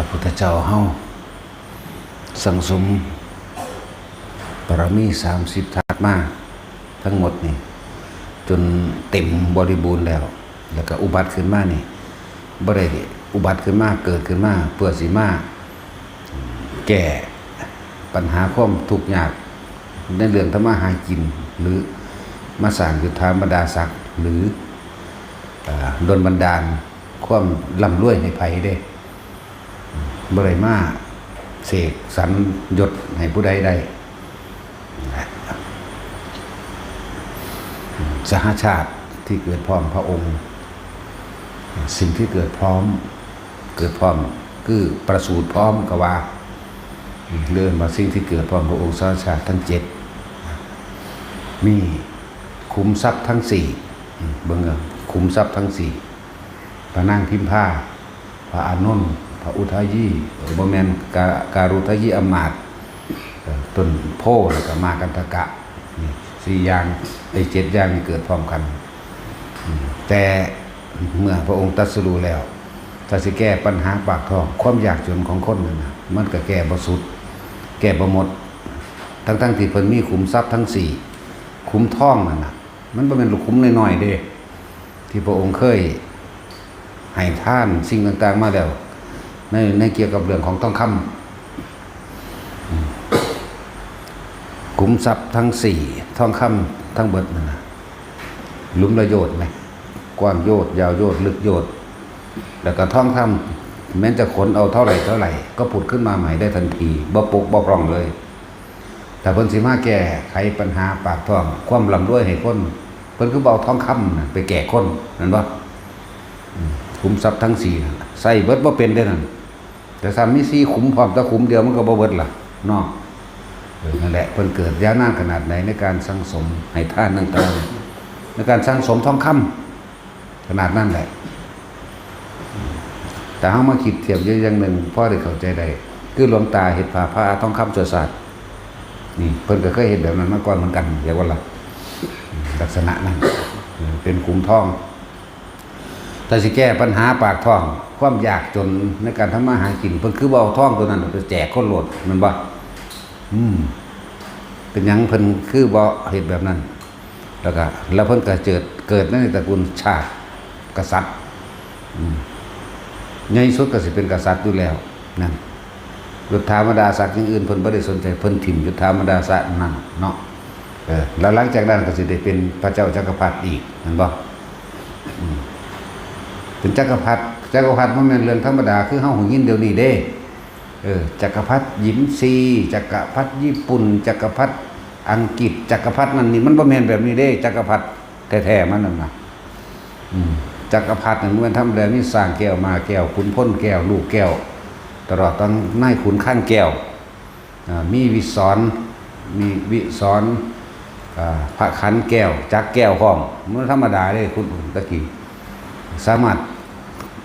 ระพุทธเจ้าเฮาสังสมบารมี30 ทัศมาทั้งหมดนี่จนเต็มบริบูรณ์แล้วก็อุบัติขึ้นมานี่บ่ได้อุบัติขึ้นมาเกิดขึ้นมาเพื่อสิมาแก้ปัญหาความทุกข์ยากในเรื่องทำมาหากินหรือมาสร้างยุทธบรรดาศักดิ์หรือดลบันดาลความร่ำรวยให้ไผได้บ่ได้มาเสกสรรยศให้ผู้ใดได้สหชาติที่เกิดพร้อมพระองค์สิ่งที่เกิดพร้อมคือประสูติพร้อมก็ว่าเรื่องมาสิ่งที่เกิดพร้อมพระองค์สหชาติทั้ง7มีขุมทรัพย์ทั้ง4เบิ่งขุมทรัพย์ทั้ง4พระนางพิมพาพระอานนท์พระอุทายีบ่แม่นการุทายีอำมาตย์ต้นโพแล้วก็มากันตกะนี่4อย่าง7อย่างนี่เกิดพร้อมกันแต่เมื่อพระองค์ตรัสรู้แล้วถ้าสิแก้ปัญหาปากท้องความยากจนของคนนั่นน่ะมันก็แก้บ่สุดแก้บ่หมดทั้งที่เพิ่นมีขุมทรัพย์ทั้ง4ขุมทองนั่นน่ะมันบ่แม่นลูกขุมน้อยๆเด้ที่พระองค์เคยให้ทานสิ่งต่างๆมาแล้วในเกี่ยวกับเรื่องของทองคำขุมทรัพย์ทั้ง4ทองคำทั้งเบิดนั่นน่ะหลุมละโยชน์มั้ยกว้างโยชน์ยาวโยชน์ลึกโยชน์แล้วก็ทองคำแม้จะขนเอาเท่าไหร่ก็ผุดขึ้นมาใหม่ได้ทันทีบ่ปกบ่พร่องเลยแต่เพิ่นสิมาแก้ไขปัญหาปากท้องความร่ำรวยให้คนเพิ่นคือเอาทองคำน่ะไปแก้คนนั่นบ่ขุมทรัพย์ทั้ง4นั่นใส่เบิดบ่เป็นเด้นั่นแต่ถ้ามี4ขุมพร้อมแต่ขุมเดียวมันก็บ่เบิดล่ะเนาะนั่นแหละเพิ่นเกิดยาวนานขนาดไหนในการสังสมให้ทานต่างๆในการสังสมทองคำขนาดนั้นแหละแต่เฮามาคิดเทียบอย่างหนึ่งพอได้เข้าใจได้คือหลวงตาเฮ็ดผ้าทองคำจั่วศาสตร์นี่เพิ่นก็เคยเฮ็ดแบบนั้นมาก่อนเหมือนกันเรียกว่าล่ะลักษณะนั้นเป็นขุมทองถ้าสิแก้ปัญหาปากท้องความยากจนในการทำมาหากินเพิ่นคือบ่เอาทองตัวนั้นไปแจกคนโลดแม่นบ่เป็นหยังเพิ่นคือบ่เฮ็ดแบบนั้นแล้วเพิ่นก็เกิดในตระกูลชาติกษัตริย์ใหญ่สุดก็สิเป็นกษัตริย์อยู่แล้วนั่นยุทธามดาศักดิ์อย่างอื่นเพิ่นบ่ได้สนใจเพิ่นถิ่มยุทธามดาศักดิ์นั่นเนาะแล้วหลังจากนั้นก็สิได้เป็นพระเจ้าจักรพรรดิอีกแม่นบ่เป็นจักรพรรดิบ่แม่นเรื่องธรรมดาคือเฮาหูยินเดี๋ยวนี้เด้จักรพรรดิหยินซีจักรพรรดิญี่ปุ่นจักรพรรดิอังกฤษจักรพรรดินั่นนี่มันบ่แม่นแบบนี้เด้จักรพรรดิแท้ๆมันนั่นน่ะจักรพรรดินั่นมันทำแล้วมีสร้างแก้วมาแก้วขุนพลแก้วลูกแก้วตลอดตั้งนายขุนข้างแก้วมีวิศรพระขันแก้วจักแก้วพร้อมมันธรรมดาเด้คุณตะกี้สามารถ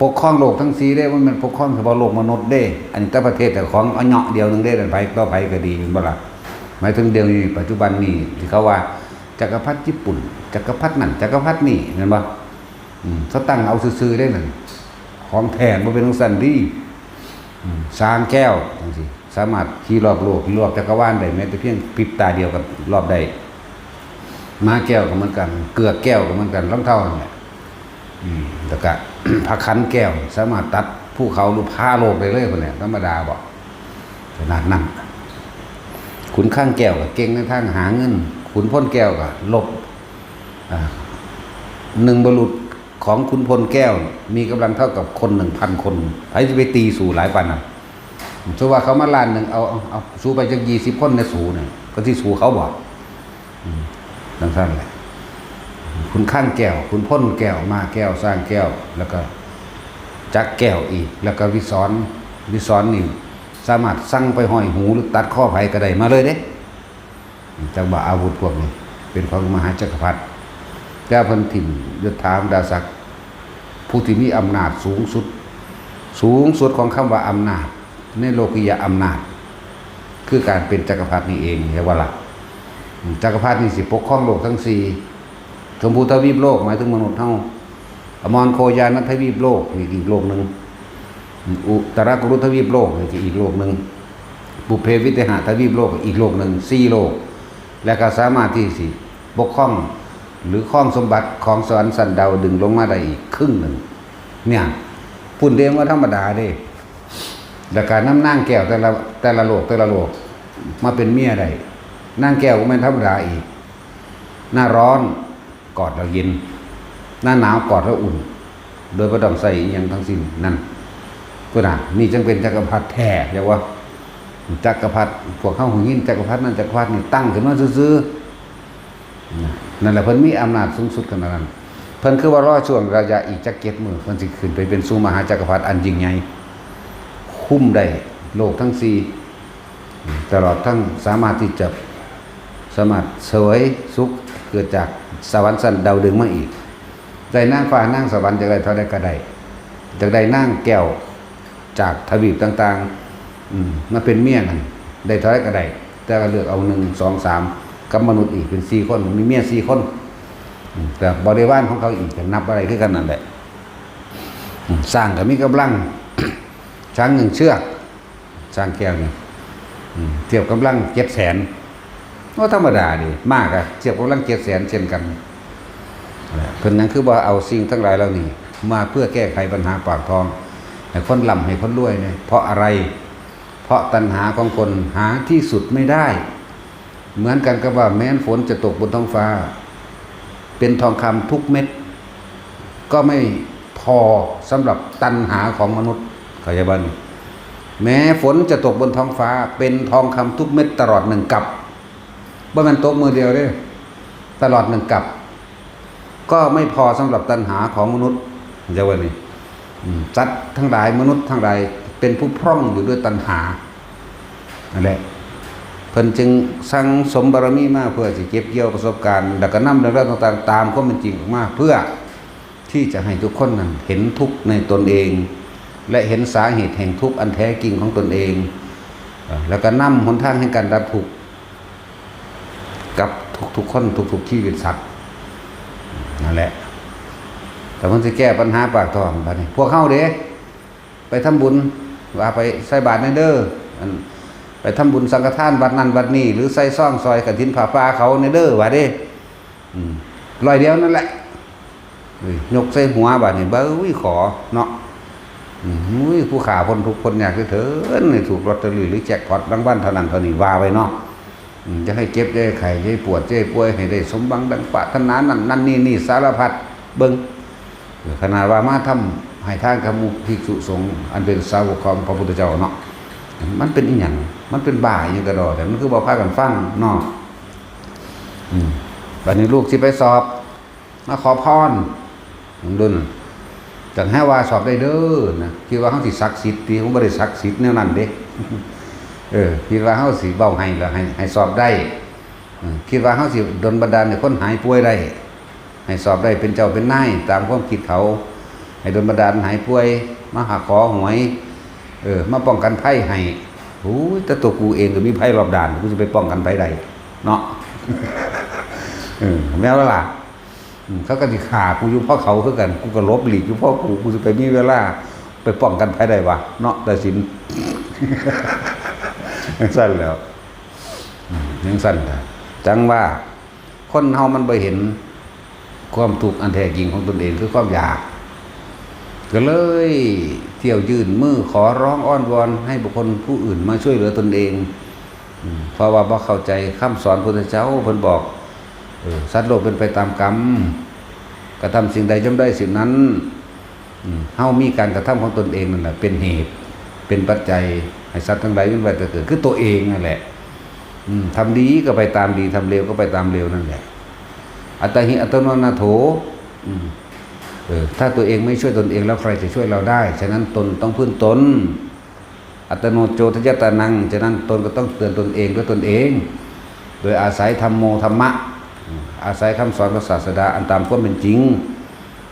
ปกครองโลกทั้ง4ได้ว่ามันปกครองเฉพาะโลกมนุษย์ได้อันนี้แต่ประเทศแต่ของเอาเหาะเดียวนึงได้ไปต่อไปก็ดีบ่ล่ะหมายถึงเดี๋ยวนี้ปัจจุบันนี้ที่เขาว่าจักรพรรดิญี่ปุ่นจักรพรรดินั่นจักรพรรดินี่เห็นบ่เขาตั้งเอาซื่อๆได้นั่นของแท้บ่เป็นจังซั่นดิสร้างแก้วจังซี่สามารถขี่รอบโลกขี่รอบจักรวาลได้แม้แต่เพียงพริบตาเดียวกับรอบได้ม้าแก้วก็เหมือนกันเกลือแก้วก็เหมือนกันรองเท้านั่นแหละแล้วก็พระขันแก้วสามารถตัดภูเขาหรือพาโลกได้เลยพุ่นน่ะธรรมดาบ่ขนาดนั้นขุนข้างแก้วก็เก่งในทางหาเงินขุนพลแก้วก็ลบ1บุรุษของขุนพลแก้วมีกำลังเท่ากับคน 1,000 คนใครจะไปตีสู่หลายปานนั้นสมมุติว่าเขามาล้านนึงเอาสู้ไปจัก20คนในสู่นี่ก็สิสู้เขาบ่ดังนั้นแหละขุนข้างแก้วขุนพลแก้วมาแก้วสร้างแก้วแล้วก็จักแก้วอีกแล้วก็วิศรนี่สามารถสั่งไปห้อยหูหรือตัดข้อไผก็ได้มาเลยเด้จักบ่อาวุธพวกนี้เป็นของมหาจักรพรรดิแต่เพิ่นถิ่มยุทธามดาศักดิ์ผู้ที่มีอำนาจสูงสุดของคำว่าอำนาจในโลกียะอำนาจคือการเป็นจักรพรรดินี่เองเรียกว่าล่ะจักรพรรดินี่สิปกครองโลกทั้ง4ชมพูทวีปโลกหมายถึงมนุษย์เฮาอมรโคยานัทวีปโลกนี่อีกโลกนึง อุตรกุรุทวีปโลกอีกโลกหนึ่งบุพเพวิเทหทวีปโลกอีกโลกหนึ่ง4 โลกและก็สามารถที่สิปกครองหรือครองสมบัติของสวรรค์สันดาวดึงลงมาได้อีกครึ่งหนึ่งเนี่ยพุ่นเรียกว่าธรรมดาเด้แต่การน้ำนางแก้วแต่ละโลกมาเป็นเมียได้นางแก้วก็ไม่ธรรมดาอีกหน้าร้อนกอดแล้วเย็นหน้าหนาวกอดแล้วอุ่นโดยบ่ต้องใส่อิหยังทั้งสิ้นนั่นก็น่ะนี่จึงเป็นจักรพรรดิแท้เรียกว่าจักรพรรดิพวกเฮาหูยินจักรพรรดินั่นจักรพรรดินี่ตั้งขึ้นมาซื่อๆนั่นแหละเพิ่นมีอำนาจสูงสุดขนาดนั้นเพิ่นคือว่ารอช่วงระยะอีกจัก7 มื้อเพิ่นสิขึ้นไปเป็นสู่มหาจักรพรรดิอันยิ่งใหญ่คุมได้โลกทั้ง4ตลอดทั้งสามารถที่จะเสวยสุขเกิดจากสวรรค์ชั้นดาวดึงมาอีกได้นางฟ้านางสวรรค์จะได้เท่าใดก็ได้จะได้นางแก้วจากทวีปต่างๆมาเป็นเมียกันได้เท่าใดก็ได้แต่ก็เลือกเอา1 2 3กับมนุษย์อีกเป็น4 คนมีเมีย4 คนแต่บริวารของเขาอีกนับอะไรคือกันนั่นแหละสร้างก็มีกำลังช้าง1 เชือกสร้างแก้วนี่เทียบกำลัง700,000ก็ธรรมดาดิมากอะเทียบกำลัง700,000เช่นกันเพิ่นนั้นคือว่าเอาสิ่งทั้งหลายเหล่านี้มาเพื่อแก้ไขปัญหาปากท้องให้คนร่ำให้คนรวยเนี่ยเพราะอะไรเพราะตัณหาของคนหาที่สุดไม่ได้เหมือนกันกับว่าแม้นฝนจะตกบนท้องฟ้าเป็นทองคำทุกเม็ดก็ไม่พอสำหรับตัณหาของมนุษย์เข้าใจบ่นี่แม้ฝนจะตกบนท้องฟ้าเป็นทองคำทุกเม็ดตลอด1 กับบ่แม่นตกมือเดียวเด้ตลอด1 กับก็ไม่พอสำหรับตัณหาของมนุษย์เข้าใจบ่นี่สัตว์ทั้งหลายมนุษย์ทั้งหลายเป็นผู้พร่องอยู่ด้วยตัณหานั่นแหละเพิ่นจึงสั่งสมบารมีมาเพื่อสิเก็บเกี่ยวประสบการณ์แล้วก็นำเรื่องต่างๆตามความเป็นจริงออกมาเพื่อที่จะให้ทุกคนนั้นเห็นทุกข์ในตนเองและเห็นสาเหตุแห่งทุกข์อันแท้จริงของตนเองแล้วก็นำหนทางให้การดับทุกข์กับทุกคนทุกชีวิตสัตว์นั่นแหละแต่มันจะแก้ปัญหาปากท้องบัดนี้พวกเฮาเด้ไปทำบุญว่าไปใส่บาตรในเด้อไปทำบุญสังฆทานวัดนั้นวัดนี้หรือใส่ซ่องซอยกฐินผ้าป่าเขาในเด้อว่าเด้ร้อยเดียวนั่นแหละยกใส่หัวบาดนี้ขอเนาะผู้ขาคนทุกคนอยากเถิดนี่ถูกลอตเตอรี่หรือแจ็คพอตรางวัลเท่านั้นเท่านี้ว่าไว้เนาะจะให้เจ็บจะให้ไข้จะให้ปวดจะให้ป่วยให้ได้สมบังดังปรารถนานั่นนี่สารพัดเบิ่งขนาดว่ามาทำให้ทานกับหมู่ภิกษุสงฆ์อันเป็นสาวกของพระพุทธเจ้าเนาะมันเป็นอีหยังมันเป็นบ่าอย่างกระดอแต่มันคือบ่พากันฟังเนาะบัดนี้ลูกสิไปสอบมาขอพรดุลจังให้ว่าสอบได้เด้อนะคิดว่าเฮาสิศักดิ์สิทธิ์ติผมบ่ได้ศักดิ์สิทธิ์แนวนั้นเด้คิดว่าเฮาสิเว้าให้แล้วให้สอบได้คิดว่าเฮาสิดลบันดาลให้คนหายป่วยได้ให้สอบได้เป็นเจ้าเป็นนายตามความคิดเขาให้ดลบันดาลหายป่วยมาหาขอหวยมาป้องกันภัยให้โอ้ยแต่ตัวกูเองก็มีภัยรอบด้านกูจะไปป้องกันภัยใดเนาะแม้ว่าล่ะเขาก็สิฆ่ากูอยู่เพราะเขาคือกันกูก็ลบหลีกอยู่เพราะกูจะไปมีเวลาไปป้องกันภัยใดวะเนาะแต่สินสั้นแล้วยังสั้นจังว่าคนเฮามันไปเห็นความทุกข์อันแท้จริงของตนเองคือความอยากก็เลยเที่ยวยื่นมือขอร้องอ้อนวอนให้บุคคลผู้อื่นมาช่วยเหลือตนเองเพราะว่าบ่เข้าใจคำสอนพระพุทธเจ้าเพิ่นบอกสัตว์โลกเป็นไปตามกรรมกระทำสิ่งใดย่อมได้สิ่งนั้นเฮามีการกระทำของตนเองนั่นแหละเป็นเหตุเป็นปัจจัยให้สัตว์ทั้งหลายมันไปเกิดคือตัวเองนั่นแหละทำดีก็ไปตามดีทำเลวก็ไปตามเลวนั่นแหละอัตหิอัตโนนาโถถ้าตัวเองไม่ช่วยตนเองแล้วใครจะช่วยเราได้ฉะนั้นตนต้องพึ่งตนอัตโนโจทยตานังฉะนั้นตนก็ต้องเตือนตนเองด้วยตนเองโดยอาศัยธรรมโมธรรมะอาศัยคำสอนพระศาสดาอันตามความเป็นจริง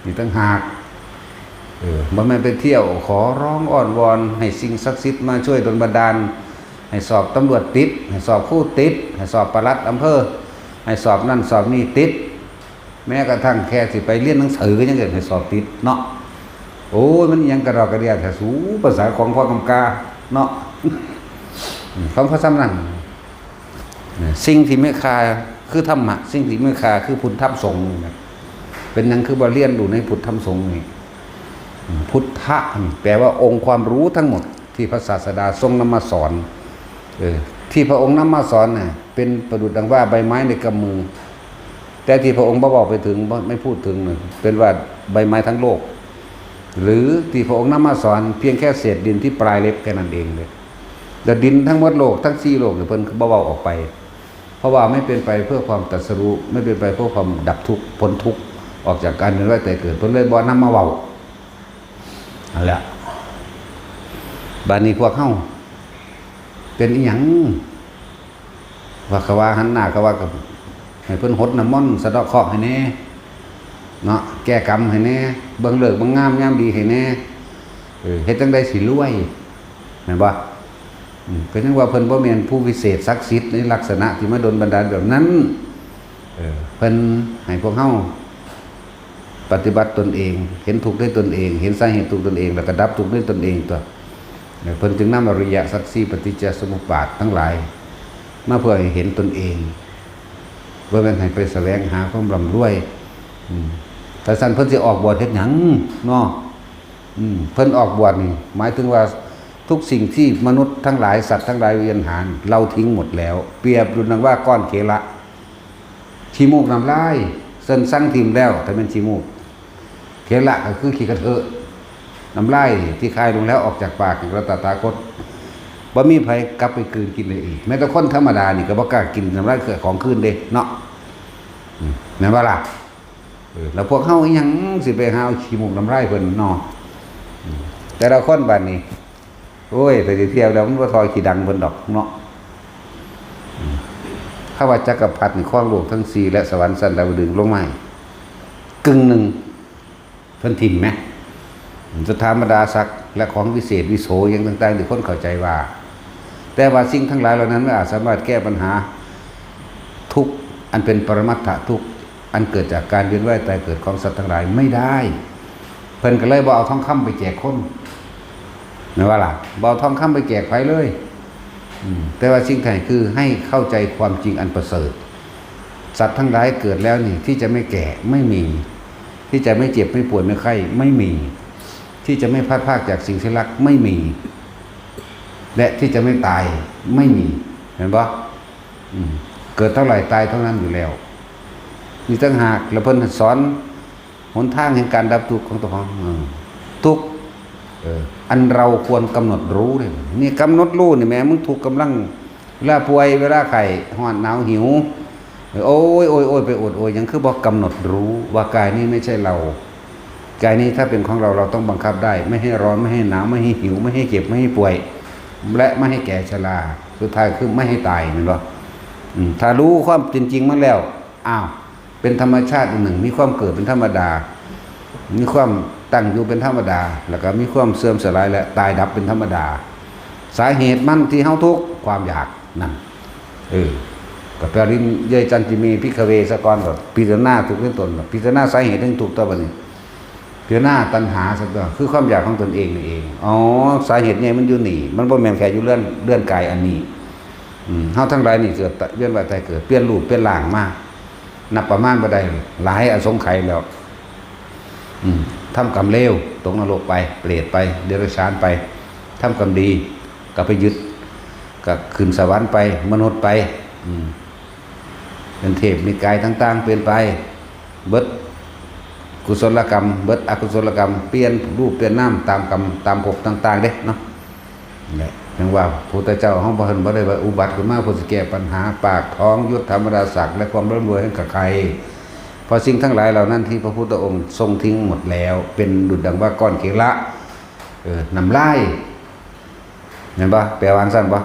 นี่ตั้งหากมันไม่ไปเที่ยวขอร้องอ้อนวอนให้สิ่งศักดิ์สิทธิ์มาช่วยดลบันดาลให้สอบตำรวจติดให้สอบคู่ติดให้สอบปลัดอำเภอให้สอบนั่นสอบนี่ติดแม้กระทั่งแค่สิไปเรียนหนังสือก็ยังเกิดให้สอบติดเนาะ โอ้ยมันยังกระดอกกระเดียแต่สูภาษาของพ่อกำกาเนาะของพระสำนักสิ่งที่ไม่คาคือธรรมะสิ่งที่ไม่คาคือพุทธธรรมสงฆ์เป็นนั่นคือบ่เรียนรู้ในพุทธธรรมสงฆ์นี่พุทธะแปลว่าองค์ความรู้ทั้งหมดที่พระศาสดาทรงนำมาสอนที่พระองค์นำมาสอนน่ะเป็นประดุจดังว่าใบไม้ในกำมือแต่ที่พระองค์บอกไปถึงไม่พูดถึงเป็นว่าใบไม้ทั้งโลกหรือที่พระองค์นำมาสอนเพียงแค่เศษดินที่ปลายเล็บแค่นั้นเองเลยแต่ดินทั้งหมดโลกทั้ง4โลกเนี่ยเพิ่นเบาๆออกไปเพราะว่าไม่เป็นไปเพื่อความตรัสรู้ไม่เป็นไปเพื่อความดับทุกข์พ้นทุกข์ออกจากการเวียนว่ายตายเกิดเพิ่นเลยบ่นำมาเว้านั่นแหละบัดนี้พวกเฮาเป็นอีหยังว่าเขาว่าหันหน้าเขาว่ากับให้เพิ่นหดน้ำมนต์สะเดาะเคราะห์ให้แน่เนาะแก้กรรมให้แน่เบิ่งเลิกเบิ่งงามยามดีให้แน่เฮ็ดจังได๋สิรวยแม่นบ่เป็นจังว่าเพิ่นบ่แม่นผู้วิเศษศักดิ์สิทธิ์ในลักษณะที่มาดลบันดาลแบบนั้นเพิ่นให้พวกเฮาปฏิบัติตนเองเห็นทุกข์ด้วยตนเองเห็นสาเหตุทุกข์ตนเองแล้วก็ดับทุกข์ด้วยตนเองตัวเพิ่นจึงนำอริยสัจสี่ปฏิจจสมุปบาททั้งหลายมาเพื่อให้เห็นตนเองบ่แม่นให้ไปแสวงหาความร่ำรวยแต่ซั่นเพิ่นสิออกบวชเฮ็ดหยังเนาะเพิ่นออกบวชนี่หมายถึงว่าทุกสิ่งที่มนุษย์ทั้งหลายสัตว์ทั้งหลายเวียนหาเราทิ้งหมดแล้วเปรียบดุจดังว่าก้อนเขละขี้มูกน้ำลายเส้นสั่งทิ่มแล้วแต่เป็นขี้มูกเขละก็คือขี้กระเทอะน้ำลายที่คายลงแล้วออกจากปากของพระตถาคตบ่มีไผกลับไปกลืนกินเลยอีกแม้แต่คนธรรมดานี่ก็บ่กล้ากินน้ำลายของคืนเด้เนาะแม่นบ่ล่ะแล้วพวกเฮาอีหยังสิไปหาขี้มูกน้ำลายเพิ่นเนาะแต่ละคนบัดนี้โอ้ยไปเที่ยวแล้วมันบ่ทอขี้ดังเพิ่นดอกเนาะข้าว่าจักรพรรดินี่ครองโลกทั้ง4และสวรรค์ชั้นดาวดึงส์ลงมากึ่งหนึ่งเพิ่นถิ่มแม้สุธรรมดาศักดิ์และของวิเศษวิโสอย่างต่างๆที่คนเข้าใจว่าแต่ว่าสิ่งทั้งหลายเหล่านั้นไม่อาจสามารถแก้ปัญหาทุกข์อันเป็นปรมัตถทุกข์อันเกิดจากการเวียนว่ายตายเกิดของสัตว์ทั้งหลายไม่ได้เพิ่นก็เลยบ่เอาทองคำไปแจกคนแม่ว่าล่ะบ่เอาทองคำไปแจกไผเลยแต่ว่าสิ่งที่คือให้เข้าใจความจริงอันประเสริฐสัตว์ทั้งหลายเกิดแล้วนี่ที่จะไม่แก่ไม่มีที่จะไม่เจ็บไม่ป่วยไม่ไข้ไม่มีที่จะไม่พลาดพลาดจากสิ่งที่รักไม่มีและที่จะไม่ตายไม่มีเห็นปะเกิดเท่าไหร่ตายเท่านั้นอยู่แล้วมีตั้งหากแล้วเพิ่นสอนหนทางแห่งการดับทุกข์ของตัวของทุกข์อันเราควรกำหนดรู้เนี่ยนี่กำหนดรู้นี่แม่มึงถูกกำลังเวลาป่วยเวลาไข้ร้อนหนาวหิวโอ้ยไปอดโอยยังคือบอกกำหนดรู้ว่ากายนี้ไม่ใช่เรากายนี้ถ้าเป็นของเราต้องบังคับได้ไม่ให้ร้อนไม่ให้หนาวไม่ให้หิวไม่ให้เจ็บไม่ให้ป่วยและไม่ให้แก่ชราสุดท้ายคือไม่ให้ตายเห็นบ่ถ้ารู้ความจริงมันแล้วอ้าวเป็นธรรมชาติหนึ่งมีความเกิดเป็นธรรมดามีความตั้งอยู่เป็นธรรมดาแล้วก็มีความเสื่อมสลายและตายดับเป็นธรรมดาสาเหตุมันที่เฮาทุกข์ความอยากนั่นกับปริญญาจันติมีพิกเวสกรก็พิจารณาทุกข์เป็นตนพิจารณาสาเหตุถึงทุกข์ตัวบัดนี้พิจารณาตัณหาสักตัวคือความอยากของตนเองนี่เองอ๋อสาเหตุเนี่ยมันอยู่นี่มันบ่แม่นแค่อยู่เลื่อนกายอันนี้เฮาทั้งหลายนี่เกิดเวียนว่ายตายเกิดเปลี่ยนรูปเปลี่ยนร่างมานับประมาณบ่ได้หลายอสงไขยแล้วทำกรรมเลวตกนรกไปเปรตไปเดรัจฉานไปทำกรรมดีก็ไปยึดก็ขึ้นสวรรค์ไปมนุษย์ไปเป็นเทพนิกายต่างๆเปลี่ยนไปเบิดกุศลกรรมเบิดอกุศลกรรมเปลี่ยนรูปเปลี่ยนนามตามกรรมตามภพต่างๆเด้เนาะนี่อย่างว่าพระพุทธเจ้าเฮาบ่เห็นบ่ได้ว่าอุบัติขึ้นมาเพื่อสิแก้ปัญหาปากท้องยศธรรมดาศักดิ์และความร่ำรวยให้กับใครเพราะสิ่งทั้งหลายเหล่านั้นที่พระพุทธองค์ทรงทิ้งหมดแล้วเป็นดุจดังว่าก้อนเขละน้ำลายเห็นปะแปลว่าสั้นปะ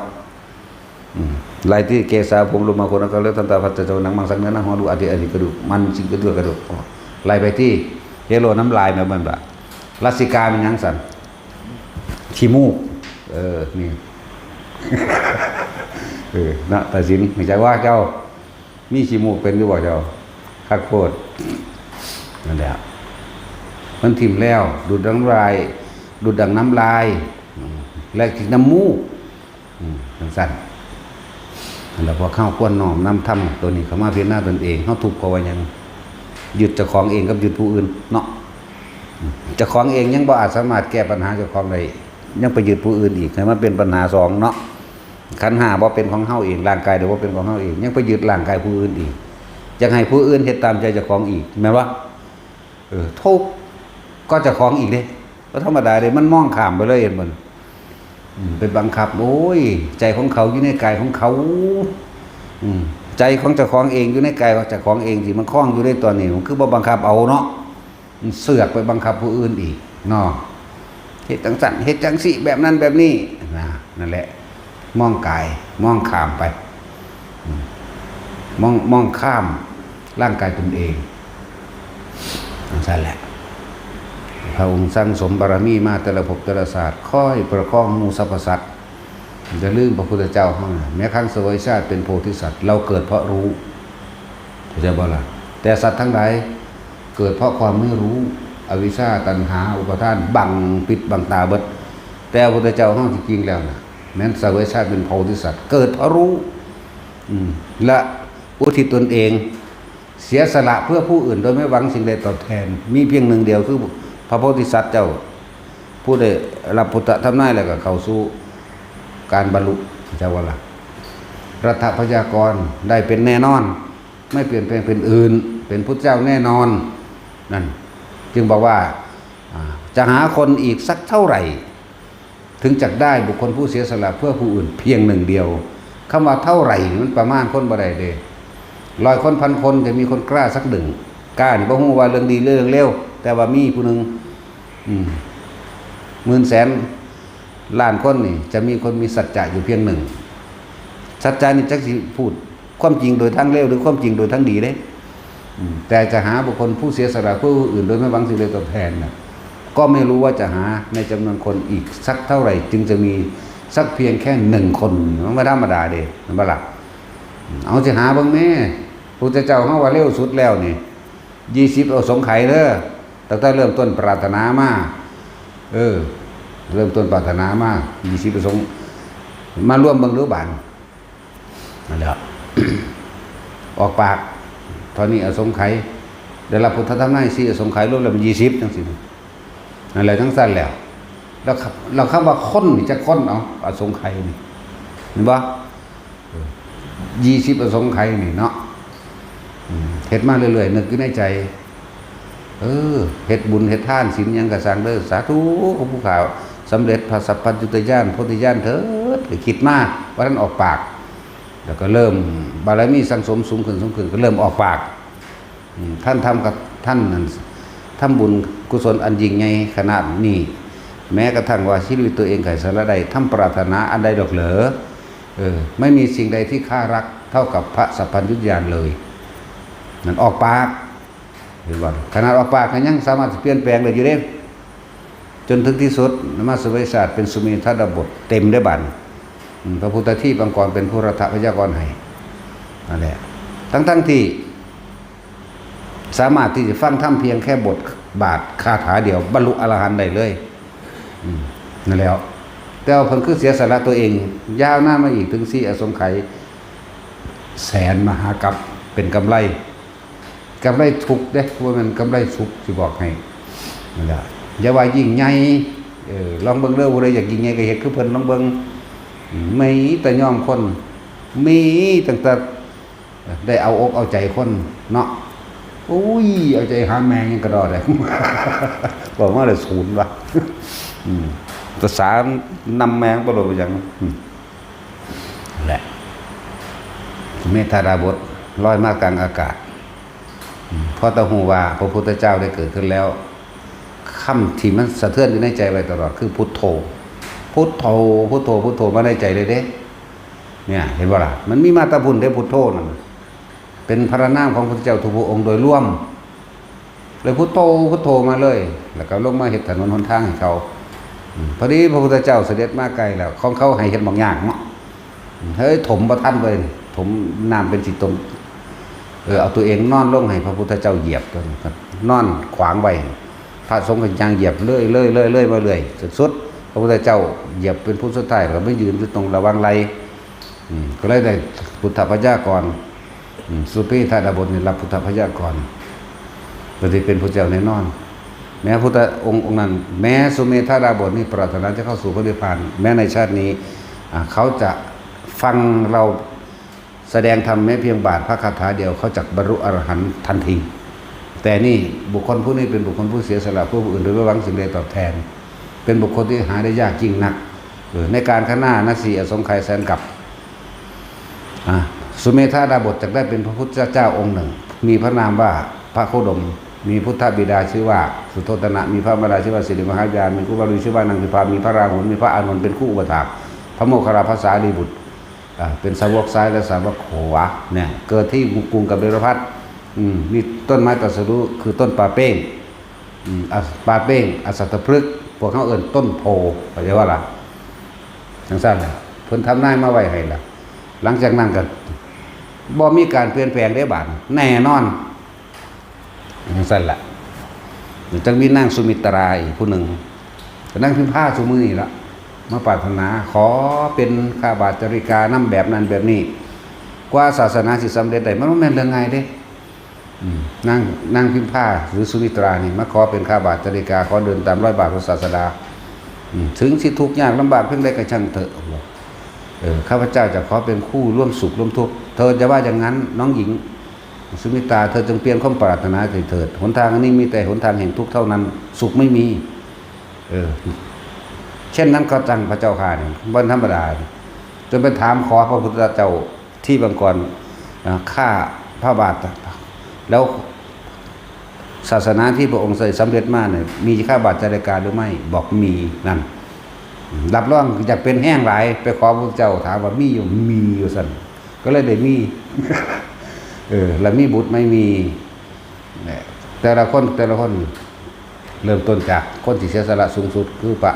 ลายที่เกษาผมลงมาคนนั้นก็เลือกทันตาพัฒเจ้านังมังสังเนื้อนังหัวดูอดีกระดูกมันจริงกระดูกลายไปที่เฮโลน้ำลายมาบันบะรัสสิกาเป็นยังสั่นขี้มูกนี่นะแต่สินไม่ใช่ว่าเจ้ามีขี้มูกเป็นหรือเปล่าเจ้าคักโคตรนั่นแหละ มันทิ่มแล้วดูดน้ำลายดูดดังน้ำลายและกินน้ำมูกสั้นแล้วพอเข้าก้นน้อมน้ำทำตัวนี้เขามาเพียรหน้าตนเองเขาถูกเพราะว่ายังหยุดเจ้าของเองกับหยุดผู้อื่นเนาะเจ้าของเองยังบ่อาจสามารถแก้ปัญหาเจ้าของได้ยังไปหยุดผู้อื่นอีกให้มันเป็นปัญหาสองเนาะขันธ์ห้าบ่เป็นของเฮาเองร่างกายเดี๋ยวบ่เป็นของเฮาเองยังไปหยุดร่างกายผู้อื่นอีกจะให้ผู้อื่นเฮ็ดตามใจเจ้าของอีกแม้ว่าทุกข์ก็เจ้าของอีกเด้ก็ธรรมดาเลยมันมองข้ามไปเลยเห็นมันไปบังคับโอ้ยใจของเขาอยู่ในกายของเขาใจของเจ้าของเองอยู่ในกายของเจ้าของเองสิมันคล้องอยู่ในตัวนี้มันคือบ่บังคับเอาเนาะมันเสือกไปบังคับผู้อื่นอีกเนาะเฮ็ดจังสั่นเฮ็ดจังสิแบบนั้นแบบนี้นั่นแหละมองกายมองข้ามไปมองข้ามร่างกายตนเองนั่นแหละพระองค์สร้างสมบารมีมาแต่ละภพแต่ละศาสตร์ค่อยประคองหมู่สรรพสัตว์จะลืมพระพุทธเจ้าเฮาแม้ครั้งเสวยชาติเป็นโพธิสัตว์เราเกิดเพราะรู้เข้าใจบ่ล่ะแต่สัตว์ทั้งหลายเกิดเพราะความไม่รู้อวิชชาตัณหาอุปาทานบังปิดบังตาเบิดแต่พระพุทธเจ้าเฮาจริงๆแล้วน่ะแม้นเสวยชาติเป็นโพธิสัตว์เกิดเพราะรู้และอุทิศตนเองเสียสละเพื่อผู้อื่นโดยไม่หวังสิ่งใดตอบแทนมีเพียงหนึ่งเดียวคือพระโพธิสัตว์เจ้าผู้ได้รับพุทธธรรมนายแล้วก็เข้าสู่การบรรลุเจ้าว่าล่ะรัฐพยากรได้เป็นแน่นอนไม่เปลี่ยนแปลงเป็นอื่นเป็นพุทธเจ้าแน่นอนนั่นจึงบอกว่าจะหาคนอีกสักเท่าไหร่ถึงจะได้บุคคลผู้เสียสละเพื่อผู้อื่นเพียงหนึ่งเดียวคำว่าเท่าไหร่มันประมาณคนบ่ได้เด้100 คน1,000 คนจะมีคนกล้าสักหนึ่งกล้านี่บ่ฮู้ว่าเรื่องดีเรื่องเลวแต่ว่ามีผู้หนึ่ง10,000,000,000 ล้านคนนี่จะมีคนมีสัจจะอยู่เพียงหนึ่งสัจจะนี่จักสิพูดความจริงโดยทั้งเลวหรือความจริงโดยทั้งดีเด้แต่จะหาบุคคลผู้เสียสละผู้อื่นโดยไม่หวังสิ่งใดตอบแทนน่ะก็ไม่รู้ว่าจะหาในจำนวนคนอีกสักเท่าไหร่จึงจะมีสักเพียงแค่1 คนมันไม่ธรรมดาเด้มันบ่ล่ะเอาสิหาเบิ่งแม่พระพุทธเจ้าเฮาว่าเร็วสุดแล้วนี่20เอาสงไขเด้อตั้งแต่เริ่มต้นปรารถนามาเริ่มต้นปรารถนามา20ประสงค์มาร่วมเบิ่งดูบานนั่นแหละ ออกปากตอนนี้อสงไขยได้รับพุทธธรรมนาย4อสงไขยรวมแล้วมัน20จังซี่นั่นแหละทั้งสั้นแล้วเราคำว่าคนนี่จะคนเอาอสงไขยนี่เห็นบ่20อสงไขยนี่เนาะเฮ็ดมาเรื่อยๆนึกอยู่ในใจเฮ็ดบุญเฮ็ดทานศีลหยังก็สร้างเด้อสาธุของผู้ข่าวสำเร็จพระสัพพัญญุตญาณโพธิญาณเถิดก็คิดมาว่าท่านออกปากแล้วก็เริ่มบารมีสังสมสูงขึ้นก็เริ่มออกปากท่านทำกับท่านนั้นทำบุญกุศลอันยิ่งใหญ่ขนาดนี้แม้กระทั่งว่าชีวิตตัวเองไขสารใดทำปรารถนาอันใดดอกเหลอไม่มีสิ่งใดที่ข้ารักเท่ากับพระสัพพัญญุตญาณเลยนั่นออกปากเห็นบ่ขนาดออกปากก็ยังสามารถเปลี่ยนแปลงได้อยู่เด้จนถึงที่สุดนมัสวิศาสตร์เป็นสุเมธาดาบทเต็มได้บัดพระพุทธที่บังกรเป็นผู้รัฐพยากรให้นั่นแหละทั้งที่สามารถที่จะฟังธรรมเพียงแค่บทบาทคาถาเดียวบรรลุอรหันต์ได้เลยนั่นแล้วแต่ว่าเพิ่นคือเสียสละตัวเองยาวหน้ามาอีกถึง4อสงไขยแสนมหากัปเป็นกำไรทุกเด้ว่ามันกำไรสุขสิบอกให้นั่นแหละอย่าว่ายิ่งใหญ่ลองเบิ่งเด้อบ่ได้อยากยิ่งใหญ่ก็เฮ็ดคือเพิ่นลองเบิ่งมีแต่ยอมคนมีตั้งแต่ได้เอาอกเอาใจคนเนาะอุ้ยเอาใจหาแมงยังกระดอได้ บอกว่าได้ศูนย์ว่ะภาษานำแมงบ่รู้ว่าหยังแหละเมธาดาบทลอยมากลางอากาศเพราะตะหูว่าพระพุทธเจ้าได้เกิดขึ้นแล้วคำที่มันสะเทือนอยู่ในใจไว้ตลอดคือพุทโธพุทโธพุทโธพุทโธมาในใจเลยเด้เนี่ยเห็นบ่ล่ะมันมีมาตะพุ่นได้พุทโธนั่นเป็นพระนามของพระพุทธเจ้าทุกพระองค์โดยรวมเลยพุทโธพุทโธมาเลยแล้วก็ลงมาเฮ็ดถนนหนทางให้เขาพอดีพระพุทธเจ้าเสด็จมาไกลแล้วของเขาให้เฮ็ดบางอย่างเนาะเฮ้ยถมบ่ทันเลยถมน้ำเป็นสิตมเอาตัวเองนอนลงให้พระพุทธเจ้าเหยียบนอนขวางไว้พ ระสงฆ์ก็ยางเหยียบเลื่อยมาเรื่อยสุดพระพุทธเจ้าเหยียบเป็นผู้สุดท้ายก็ไม่ยืนอยู่ตรงระวังไหลก็เลยได้พุทธพยากรสุปีธาดาบทนี่รับพุทธพยากรปฏิเป็นพระเจ้าแน่นอนแม้พุทธองค์นั้นแม้สุเมธาดาบทนี่ปรารถนาจะเข้าสู่พระนิพพานแม้ในชาตินี้เขาจะฟังเราแสดงธรรมแม้เพียงบาทพระคาถาเดียวเขาจะบรรลุอรหันต์ทันทีแต่นี่บุคคลผู้นี้เป็นบุคคลผู้เสียสละผู้อื่นโดยไม่หวังสิ่งใดตอบแทนเป็นบุคคลที่หาได้ยากจริงนักในการข้างหน้านะสีอสงไขยแสนกับสุเมธาดาบทจะได้เป็นพระพุทธเจ้าองค์หนึ่งมีพระนามว่าพระโคดมมีพุทธบิดาชื่อว่าสุโธทนะมีพระมารดาชื่อว่าสิริมหายานมีคู่บาลีชื่อว่านางพิพามีพระราหุลมีพระอานนท์เป็นคู่อุปถากพระโมคคัลลาภาษาลีบุตรเป็นสาวกซ้ายและสาวกขวาเนี่ยเกิดที่กรุงกับเบรพัทมีต้นไม้ตรัสรู้คือต้นปาเป้งปาเป้งอสัตตพฤกษ์พวกเขาเอิ่นต้นโพเข้าใจว่าล่ะทั้งสั้นเลยเพิ่นทำนายมาไว้ให้ล่ะหลังจากนั้นก็บ่มีการเปลี่ยนแปลงได้บาดแน่นอนทั้งสั้นล่ะจังมีนางสุมิตราอีกผู้หนึ่งก็นั่งพิมพ์ผ้าสุมือนี่ละมาปรารถนาขอเป็นข้าบาทจริกานำแบบนั้นแบบนี้กว่าศาสนาสิสำเร็จได้มันบ่แม่นเรื่องง่ายเด้นั่งพิมพ์ผ้าหรือสุมิตรานี่มาขอเป็นข้าบาทจริกาขอเดินตามรอยบาทของศาสดาถึงสิทุกข์ยากลำบากเพียงใดก็ช่างเถอะข้าพเจ้าจะขอเป็นคู่ร่วมสุขร่วมทุกข์เธอจะว่าอย่างนั้นน้องหญิงสุมิตราเธอจงเปลี่ยนความปรารถนาเถิดหนทางอันนี้มีแต่หนทางแห่งทุกข์เท่านั้นสุขไม่มีเช่นนั้นก็จังพระเจ้าข่าเนี่ยบนธรรมดาจนไปถามขอพระพุทธเจ้าที่บางกรฆ่าพระบาทแล้วศาสนาที่พระองค์ใส่สำเร็จมาเนี่ยมีข้าบาทจริกาหรือไม่บอกมีนั่นรับรองอยากเป็นแห้งหลายไปขอพระเจ้าถามว่ามีอยู่สั่นก็เลยได้มีแล้วมีบุตรไม่มีแต่ละคนเริ่มต้นจากคนที่เสียสละสูงสุดคือพระ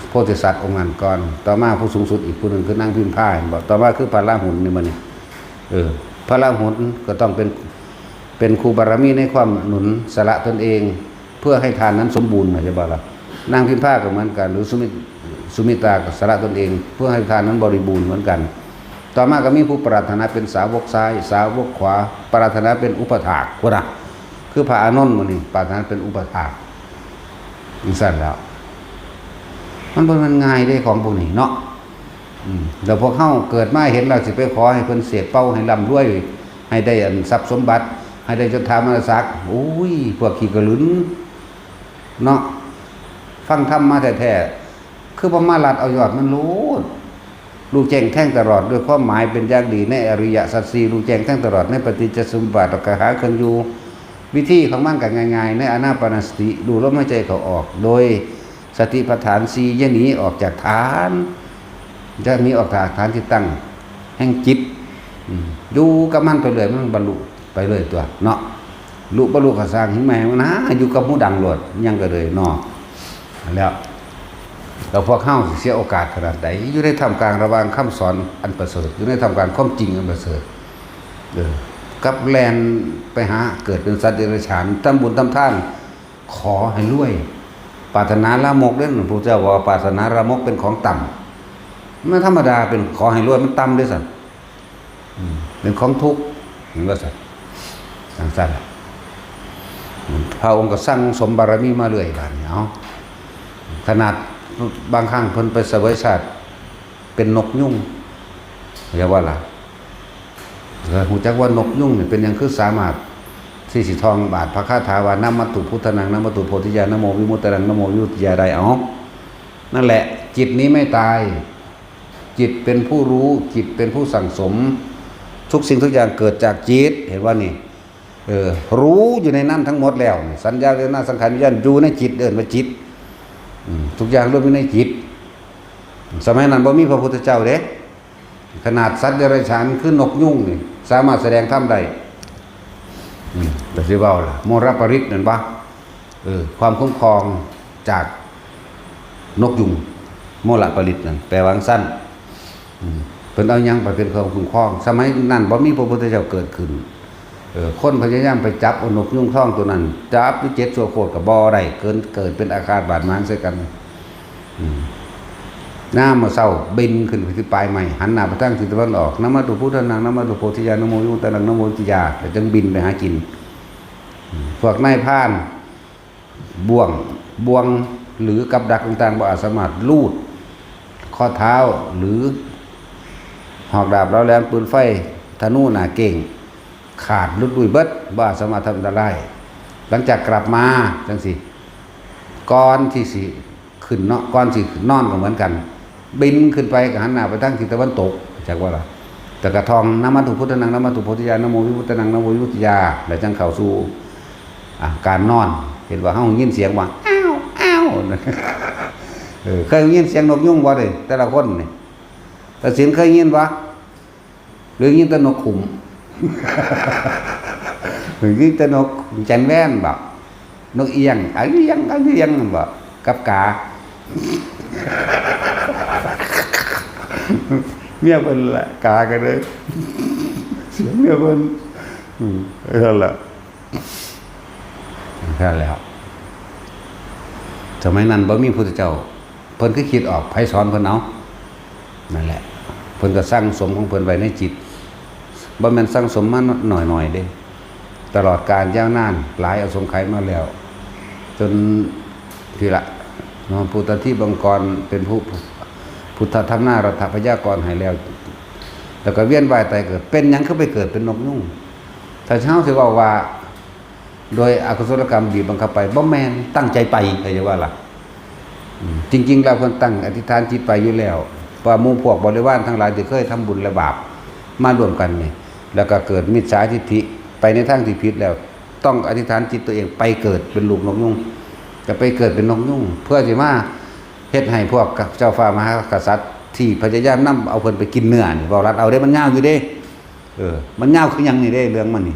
โพธิสัตว์องค์นั้นก่อนต่อมาผู้สูงสุดอีกผู้หนึ่งคือนั่งพิมพ์ผ้าบอกต่อมาคือพระราหุลนี่มันพระราหุลก็ต้องเป็นครูบารมีในความหนุนสละตนเองเพื่อให้ทานนั้นสมบูรณ์จะบอกเรานั่งพิมพ์ผ้าก็เหมือนกันหรือสุมิตราก็สละตนเองเพื่อให้ทานนั้นบริบูรณ์เหมือนกันต่อมาก็มีผู้ปรารถนาเป็นสาวกซ้ายสาวกขวาปรารถนาเป็นอุปถากคนน่ะคือพระอานนท์มันนี่ปรารถนาเป็นอุปถากอีสั่นแล้วมันง่ายได้ของพวกนี้เนาะเดี๋ยวพวกเข้าเกิดมาเห็นเราสิไปขอให้เพิ่นเสียเป้าให้ร่ำรวยให้ได้ทรัพย์สมบัติให้ได้ยศถามรศักดิ์โอ้ยพวกขี้กระลืนเนาะฟังธรรมมาแท้ๆคือบ่มาลัดเอายอดมันรู้แจ้งแท่งตลอดด้วยความหมายเป็นอย่างดีในอริยสัจสี่รู้แจ้งแท่งตลอดในปฏิจจสมุปบาทกหาเครื่องอยู่วิธีของมันก็ง่ายๆในอานาปานสติดูลมหายใจเขาออกโดยสติปัฏฐานสี่อย่าหนีออกจากฐานจะหนีออกจากฐานที่ตั้งแห่งจิตดูกับมันไปเลยมันบรรลุไปเลยตัวเนาะลุบรรลุขสร้างหิ้งแมวนะอยู่กับหูดังโหลดยังก็เลยเนาะแล้วเราพวกเข้าเสียโอกาสขนาดไหนอยู่ในทำกลางระหว่างคำสอนอันประเสริฐอยู่ในทำการความจริงอันประเสริฐกับแลนไปหาเกิดเป็นสัตว์เดรัจฉานทำบุญทำท่านขอให้รวยปรารถนาละมกเล่นพระเจ้าว่าปรารถนาละมกเป็นของต่ำไม่ธรรมดาเป็นขอให้รวยมันต่ำด้วยสัตว์เป็นของทุกข์เห็นว่าสัตว์สั่งพระองค์ก็สร้างสมบารมีมาเรื่อยกันเนาะขนาดบางครั้งเพิ่นไปเสวยชาติเป็นนกยุ่งเรียกว่าล่ะหูจักว่านกยุ่งเนี่ยเป็นอย่างคือสามารถที่สิทองบาทพระคาถาวานามัตถุพุทธนังนามัตถุโพธิญาณนโมวิมุตตังนโมวิมุตติญาณได้นั่นแหละจิตนี้ไม่ตายจิตเป็นผู้รู้จิตเป็นผู้สั่งสมทุกสิ่งทุกอย่างเกิดจากจิตเห็นว่านี่รู้อยู่ในนั้นทั้งหมดแล้วสัญญาเวทนาสังขารวิญญาณอยู่ในจิตเดินมาจิตทุกอย่างรวมอยู่ในจิตสมัยนั้นบ่มีพระพุทธเจ้าเด้ขนาดสัตว์เดรัจฉานคือนกยุ่งนี่สามารถแสดงธรรมได้แต่สิเว้าล่ะโมรปริตนั่นปะความคุ้มครองจากนกยุงโมรปริตนั่นแปลว่าสั้นเพิ่นเอายังไปเป็นความคุ้มครองสมัยนั้นบ่มีพระพุทธเจ้าเกิดขึ้น คนพยายามไปจับเอานกยุงท่องตัวนั้นจับที่7ชั่วโคตรกับบ่ได้เกิดเป็นอาการบาดหมางใส่กันน้ำมาเศร้าบินขึ้นไปที่ปลายไม้หันหน้าไปทางทิศตะวันออกนะโมตุพุทธนังนะโมตุโพธิญาณนะโมยุตตังนะโมติยาแต่จึงบินไปหากินพวกนายพรานบ่วงหรือกับดักต่างๆบ่อาจสามารถลูดข้อเท้าหรือหอกดาบแล้วแหลมปืนไฟธนูหน้าเก่งขาดลุดลุยเบิดบ่อาจสามารถทำได้ หลังจากกลับมาจังสิก่อนที่สิขึ้นเนาะก่อนสินอนก็เหมือนกันบินขึ้นไปก็หันหน้าไปทางทิศตะวันตกจากว่าล่ะแต่กระทองนะโมตุพุทธนังนะโมตุโพธิญาณนะโมวิมุตตังนะโมวิมุตติยาแล้วจังเข้าสู่การนอนเห็นว่าเฮายินเสียงว่าอ้าวอ้าวเคยยินเสียงนกยุงบ่เด้แต่ละคนนี่แต่สินเคยยินบ่หรือยินแต่นกขุมหรือยินแต่นกจันแว่นบ่นกเอียงบ่กับกาเมียเพิ่นละกากันเลยเสียงเมียเพิ่นนั่นแหละนั่นแล้วสมัยนั้นบ่มีพุทธเจ้าเพิ่นก็คิดออกไผสอนเพิ่นเอานั่นแหละเพิ่นก็สร้างสมของเพิ่นไว้ในจิตบ่แม่นสร้างสมมาหน่อยๆเด้ตลอดการยาวนานหลายอสงไขยมาแล้วจนทีละนอนพุทธที่บังกรเป็นผู้พุทธธรรมนารัฐพยากรให้แล้วก็เวียนว่ายตายเกิดเป็นหยังคือไปเกิดเป็นนกยุ่งถ้าเช้าสิว่าโดยอกุศลกรรมบีบบังคับไปบ่แม่นตั้งใจไปก็จะว่าล่ะจริงๆแล้วเพิ่นตั้งอธิษฐานจิตไปอยู่แล้วว่าหมู่พวกบริวารทั้งหลายที่เคยทำบุญและบาปมารวมกันนี่แล้วก็เกิดมิจฉาทิฏฐิไปในทางที่ผิดแล้วต้องอธิษฐานจิตตัวเองไปเกิดเป็นลูกนกยุ่งจะไปเกิดเป็นนกยุ่งเพื่อสิมาเฮ็ดให้พวกเจ้าฟ้ามหากษัตริย์ที่พยายามนำเอาเพิ่นไปกินเนื้อนี่บ่รัดเอาได้มันยาวอยู่เด้มันยาวคือหยังนี่เด้เรื่องมันนี่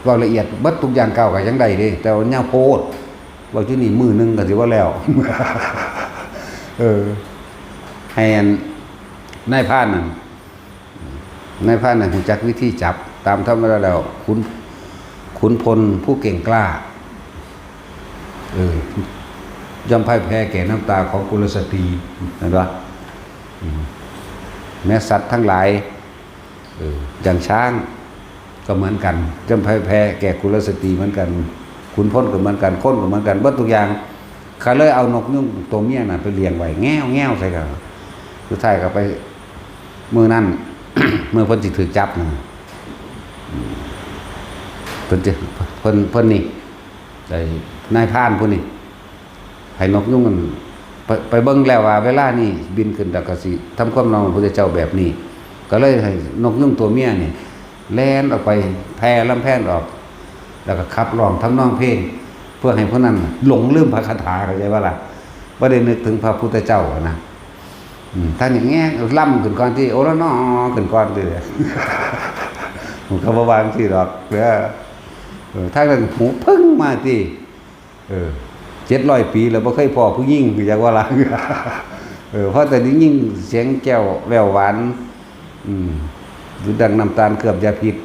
ว่าละเอียดเบิดทุกอย่างเก่าก็ยังได้เด้แต่ว่ายาวโพดว่าอยู่นี่มื้อนึงก็สิว่าแล้วให้นายพรานนั่นรู้จักวิธีจับตามธรรมดาแล้วขุนพลผู้เก่งกล้ายอมพ่ายแพ้แก่น้ำตาของกุลสตรีนั่นวะแม้สัตว์ทั้งหลายอย่างช้างก็เหมือนกันยอมพ่ายแพ้แก่กุลสตรีเหมือนกันขุนพลก็เหมือนกันคนก็เหมือนกันวัตถุกอย่างเขาเลยเอานกยุ่งตัวเมียน่ะไปเลี้ยงไว้แง่วใส่กันสุดท้ายก็ไปมือนั่น เมื่อเพิ่นสิถูกจับนะเพิ่นนี่ได้นายพรานผู้นี้ให้นกยุ่งมันไปเบิ่งแล้วว่าเวลานี่บินขึ้นแล้วก็สิทำความนองพระพุทธเจ้าแบบนี้ก็เลยให้นกยุ่งตัวเมียนี่แล่นออกไปแผ่ลำแผ่นออกแล้วก็ขับร้องทำนองเพลงเพื่อให้พวกนั้นหลงลืมพระคาถาเข้าใจว่าล่ะบ่ได้นึกถึงพระพุทธเจ้านะท่านอย่างเงี้ยล่ำขึ้นก่อนที่โอละน้อขึ้นก่อนเลยผมก็บ่วางที่ดอกเด้อถ้าเกิดหูพึ่งมาที่700 ปีแล้วบ่เคยพอผู้หญิงคือจักว่าล่ะเพราะแต่นี้ยิ่งเสียงแก้วแววหวานหรือดังน้ำตาลเคลือบยาพิษ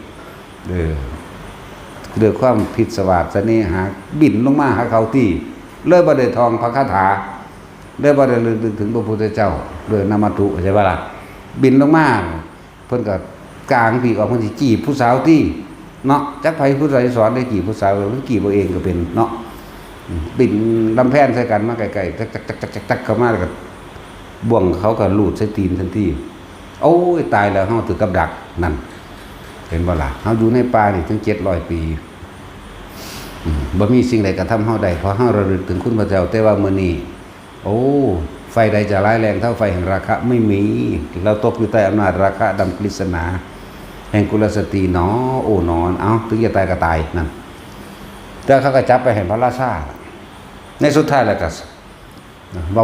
ด้วยความผิดสวัสดิ์เสน่หาบินลงมาหาเขาที่เลยบ่ได้ทองพระคาถาเลยบ่ได้ลึกถึงพระพุทธเจ้าด้วยนามัตถุใช่ป่ะล่ะบินลงมาเพิ่นก็กลางปีกออกเพิ่นสิจีบผู้สาวที่เนาะจักไผผู้ใดสอนได้จีบผู้สาวเพิ่นจีบเอาเองก็เป็นเนาะบินลำแพนใส่กันมาไกลๆจักเข้ามาแล้วก็บ่วงเขาก็ลูดใส่ตีนทันทีโอ้ยตายแล้วเฮาถือกับดักนั่นเห็นบ่ล่ะเฮาอยู่ในป่านี่ถึง700 ปีบ่มีสิ่งใดกระทำเฮาได้เพราะเฮาระลึกถึงคุณพระเจ้าแต่ว่ามื้อนี้โอ้ไฟใดจะร้ายแรงเท่าไฟแห่งราคะไม่มีเราตกอยู่ใต้อำนาจราคะดำกฤษณาแห่งกุลสตรีหนอโอ้นอนเอาถึงจะตายก็ตายนั่นแต่เขาก็จับไปให้พระราชาในสุดท้ายแล้วก็เว้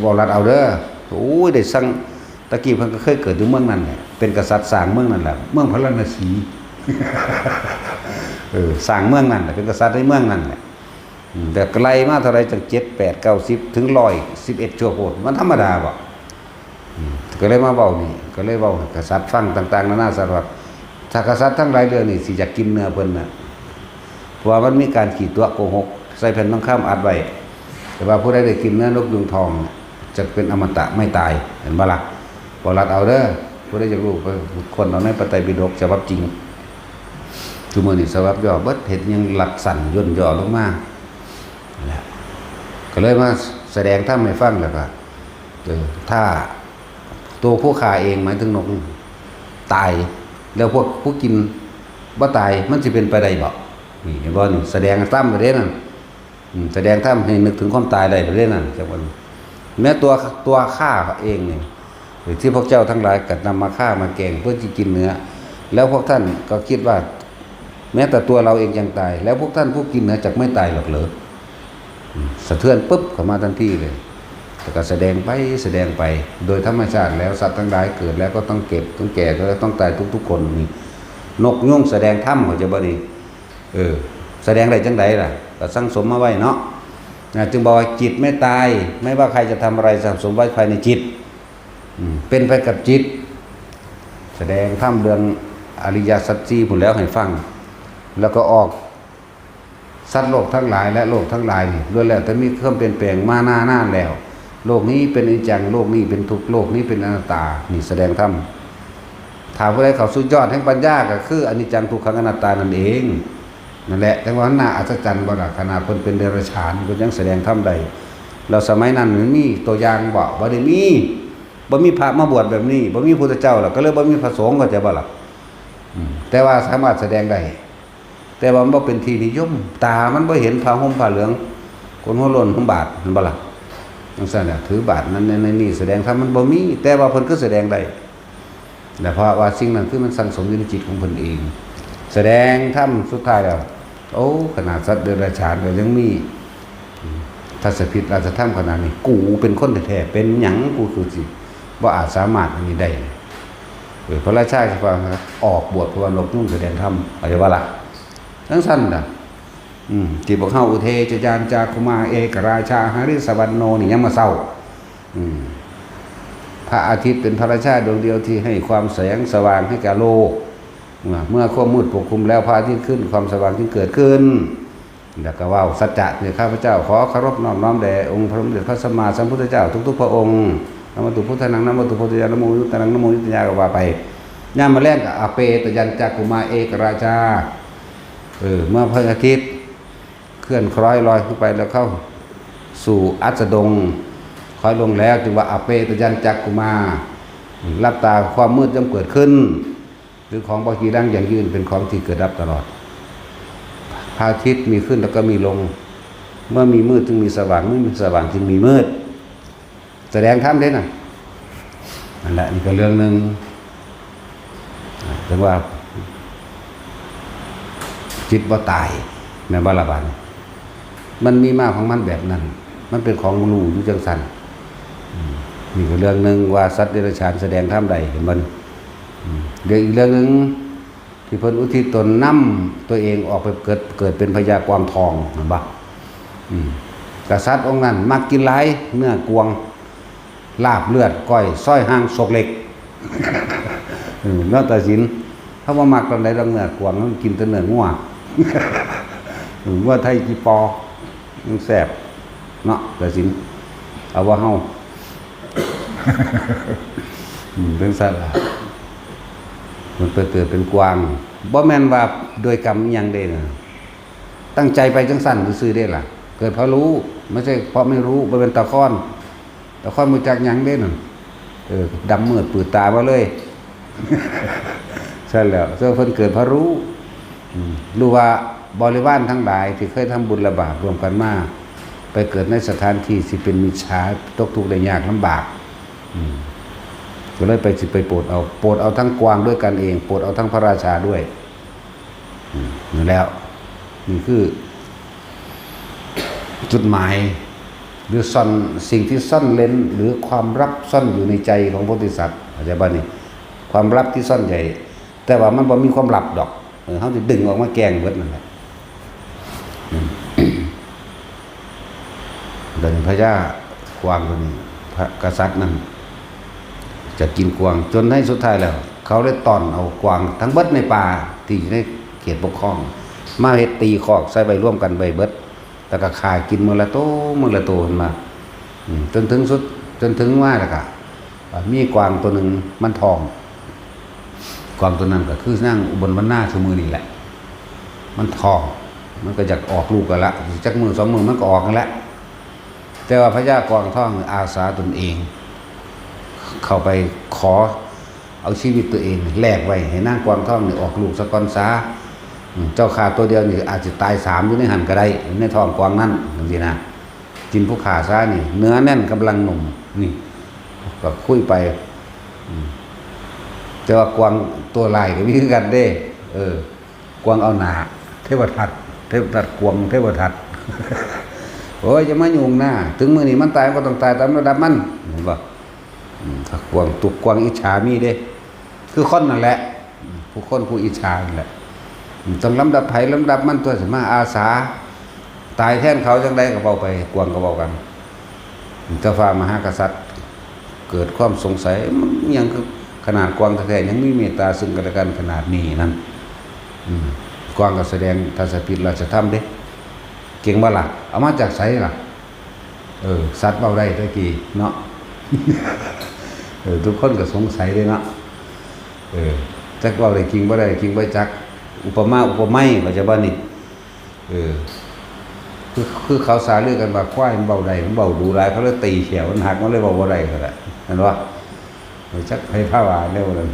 ารัดเอาเด้อโอ้ยได้สั่งตะกี้เพิ่นก็เคยเกิดอยู่เมืองนั้นแหละเป็นกษัตริย์สร้างเมืองนั่นแหละเมืองพระนครศรีสร้างเมืองนั่นแหละเป็นกษัตริย์ในเมืองนั่นแหละแต่ไกลมาเท่าไรจาก7 8 9 10ถึง111ชั่วโคตรมันธรรมดาบ่ก็เลยมาเว้านี่ก็เลยเว้ากษัตริย์ฟังต่างๆนานาสารพัด ถ้ากษัตริย์ทั้งหลายเรื่องนี่สิอยากกินเนื้อเพิ่นน่ะเพราะว่ามันมีการขีดตัวโกหกใส่แผ่นทองคำอัดไว้แต่ว่าผู้ใดได้กินเนื้อนกยุงทองจะเป็นอมตะไม่ตายเห็นบ่ล่ะบ่รัดเอาเด้อผู้ใดอยากรู้คนเอาในพระไตรปิฎกฉบับจริงทุกมื้อนี้ฉบับย่อเบิดเฮ็ดยังหลักสั่นย่นย่อลงมาก็เลยมาแสดงธรรมให้ฟังแล้วก็ถ้าตัวผู้ฆ่าเองหมายถึงนกตายแล้วพวกผู้กินบ่ตายมันสิเป็นไปได้บ่นี่เห็นบ่นี่แสดงธรรมประเด็นนั้นแสดงธรรมให้นึกถึงความตายได้ประเด็นนั้นจังว่าแม้ตัวฆ่าเองนี่ที่พวกเจ้าทั้งหลายก็นำมาฆ่ามาแกงเพื่อจะกินเนื้อแล้วพวกท่านก็คิดว่าแม้แต่ตัวเราเองยังตายแล้วพวกท่านผู้กินเนื้อจักไม่ตายหรอกเหรอสะเทือนปุ๊บเข้ามาทันทีเลยแต่ก็แสดงไปโดยธรรมชาติแล้วสัตว์ทั้งหลายเกิดแล้วก็ต้องเก็บต้องแก่ก็ต้องตายทุกๆคนนี่นกยุงแสดงธรรมเขาจะบ่นี่แสดงได้จังไดล่ะก็สั่งสมมาไว้เนาะจึงบอกว่าจิตไม่ตายไม่ว่าใครจะทำอะไรสั่งสมไว้ภายในจิตเป็นไปกับจิตแสดงธรรมเรื่องอริยสัจสี่พุ่นแล้วให้ฟังแล้วก็ออกสัตว์โลกทั้งหลายและโลกทั้งหลายนี่ล้วนแล้วแต่มีเครื่องเปลี่ยนแปลงมานานแล้วโลกนี้เป็นอนิจจังโลกนี้เป็นทุกข์โลกนี้เป็นอนัตตานี่แสดงธรรมถามผู้ใดเขาสุดยอดแห่งปัญญาก็คืออนิจจังทุกขังอนัตตานั่นเองนั่นแหละแต่ว่าน่าอัศจรรย์บ่ล่ะขนาดเพิ่นเป็นเดรัจฉานเพิ่นยังแสดงธรรมได้เราสมัยนั้นมันมีตัวอย่างบ่ได้มีพระมาบวชแบบนี้บ่มีพุทธเจ้าล่ะก็เลยบ่มีพระสงฆ์ก็จะบ่ล่ะแต่ว่าสามารถแสดงได้แต่ว่ามันบ่เป็นที่นิยมตามันบ่เห็นผ้าห่มผ้าเหลืองคนหัวโล้นของบาทมันบ่ล่ะจังซั่นน่ะถือบาทนั้นในนี่แสดงธรรมมันบ่มีแต่ว่าเพิ่นก็แสดงได้แต่เพราะว่าสิ่งนั้นคือมันสั่งสมอยู่ในจิตของเพิ่นเองแสดงธรรมสุดท้ายแล้วโอ้ขนาดสัตว์เดรัจฉานก็ยังมีทัศพิษราชธรรมขนาดนี้กูเป็นคนแท้ๆเป็นหยังกูคือสิบ่อาจสามารถอันนี้ได้พระราชาสิฟังออกบวชเพราะว่านกยุงแสดงธรรมอะไรว่าล่ะทั้งสั้นน่ะที่บอกเฮาอุเทจยานจาคุมาเอกราชาหฤสวรรณโนนี่ยังมาเศร้าพระอาทิตย์เป็นพระราชาดวงเดียวที่ให้ความแสงสว่างให้แก่โลกเมื่อความมืดปกคลุมแล้วพระอาทิตย์ขึ้นความสว่างจึงเกิดขึ้นแล้วก็ว่าสัจจะเนี่ยข้าพเจ้าขอเคารพน้อมแด่องค์พระสมเด็จพระสัมมาสัมพุทธเจ้าทุกๆพระองค์นโมตุพุทธานังนโมตุพุทธายานโมยุตตังนโมยุตตยาก็ว่าไปย่ามมาแลงกับอเปตยันจักกุมาเอกราชาเมื่อพระอาทิตย์เคลื่อนคล้อยลอยขึ้นไปแล้วเข้าสู่อัสดงคล้อยลงแล้วจึงว่าอเปตยันจักกุมารับตาความมืดย่อมเกิดขึ้นหรือของบางทีดังอย่างยืนเป็นของที่เกิดดับตลอดพระอาทิตย์มีขึ้นแล้วก็มีลงเมื่อมีมืดจึงมีสว่างเมื่อมีสว่างจึงมีมืดแสดงธรรมได้น่ะนั่นแหละนี่ก็เรื่องนึงถึงว่าจิตบ่ตายแม่นบ่ล่ะบัดมันมีมากของมันแบบนั้นมันเป็นของรู้อยู่จังซั่นนี่ก็เรื่องนึงว่าสัตว์เดรัจฉานแสดงธรรมได้เห็นบ่เรื่องอีกเรื่องนึงที่เพิ่นอุทิศตนนำตัวเองออกไปเกิดเป็นพญากวางทองเห็นบ่กษัตริย์องค์นั้นมักกินหลายเนื้อกวางลาบเลือดก้อยส้อยหางศกเหล็กแล้วตัดสินถ้าว่ามักตอนใดเราเนื้อกวางต้องกินแต่เนื้องัวว่าไทยกีปอมันแซ่บเนาะตัดสินเอาว่าเฮาเป็นสัตว์มันเกิดเป็นกวางบ่แม่นว่าโดยกรรมยังได้นะตั้งใจไปจังสั่นซื่อๆได้ล่ะเกิดเพราะรู้ไม่ใช่เพราะไม่รู้บ่เป็นตะค้อนมือจักยังเด้น่ะดำมืดปืดตามาเลยใช่แล้วเจ้าเพิ่นเกิดเพราะรู้ว่าบริวารทั้งหลายที่เคยทำบุญละบาปรวมกันมาไปเกิดในสถานที่สิเป็นมิจฉาตกทุกข์ได้ยากลำบากก็เลยไปโปรดเอาทั้งกวางด้วยกันเองโปรดเอาทั้งพระราชาด้วยนั่นแล้วนี่คือจุดหมายหรือซ่อนสิ่งที่ซ่อนเร้นหรือความลับซ่อนอยู่ในใจของโพธิสัตว์เข้าใจบ่นี่ความลับที่ซ่อนใหญ่แต่ว่ามันบ่มีความลับดอกเฮาสิดึงออกมาแกล้งเบิดนั่นแหละดังพญากวางตัวนี้พระกษัตริย์นั้นจะกินกวางจนให้สุดท้ายแล้ว เขาเลยตอนเอากวางทั้งเบิดในป่าที่อยู่ในเขตปกครองมาเฮ็ดตีคอกใส่ใบร่วมกันใบเบิดแล้วก็ขากินมื้อละโตขึ้นมาจนถึงว่าแล้วก็มีกวางตัวหนึ่งมันทองกวางตัวนั้นก็คือนั่งอุบลวรรณาชั่วมือนี่แหละมันทองมันก็อยากออกลูกกันละจักมือ2 มือมันก็ออกกันแล้วแต่ว่าพญากวางทองอาสาตนเองเข้าไปขอเอาชีวิตตัวเองแลกไว้ให้นางกวางทองนี่ออกลูกสะก่อนซาเจ้าขาตัวเดียวนี่อาจจะตาย3อยู่ในหันก็ได้ในท้องกวางนั้นจังซี่นะกินผู้ขาซานี่เนื้อแน่นกำลังหนุ่มนี่ก็คุยไปแต่ว่ากวางตัวลายก็มีคือกันเด้กวางเอาหนาเทวทัตกวางเทวทัตโอ้ยจะมายุ่งหน้าถึงมื้อนี้มันตายก็ต้องตายตามระดับมันเห็นบ่ถ้ากวางตุกกวางอิจฉามีเด้คือคนนั่นแหละผู้อิจฉานั่นแหละต้องลำดับไผลำดับมันตัวสิมาอาสาตายแทนเขาจังได๋ก็เว้าไปกวางก็เว้ากันเจ้าฟ้ามหากษัตริย์เกิดความสงสัยมันยังคือขนาดกวางแท้ๆยังมีเมตตาซึ่งกันและกันขนาดนี้นั่นกวางก็แสดงทัศพิษราชธรรมเด้เก่งบ่ล่ะเอามาจากไสล่ะสัตว์เว้าได้ตะกี้เนาะทุกคนก็สงสัยเด้เนาะจักเว้าได้จริงบ่ได้จริงบ่จักอุปมาอุปไมยก็จะบ่นี่คือเขาสาเรื่องกันว่าควายมันเว้าได้มันเว้าดูหลายเขาเลยตีแขวมันหักมันเลยเว้าบ่ได้ก็ได้เห็นบ่จักให้พาว่าแนวนั้น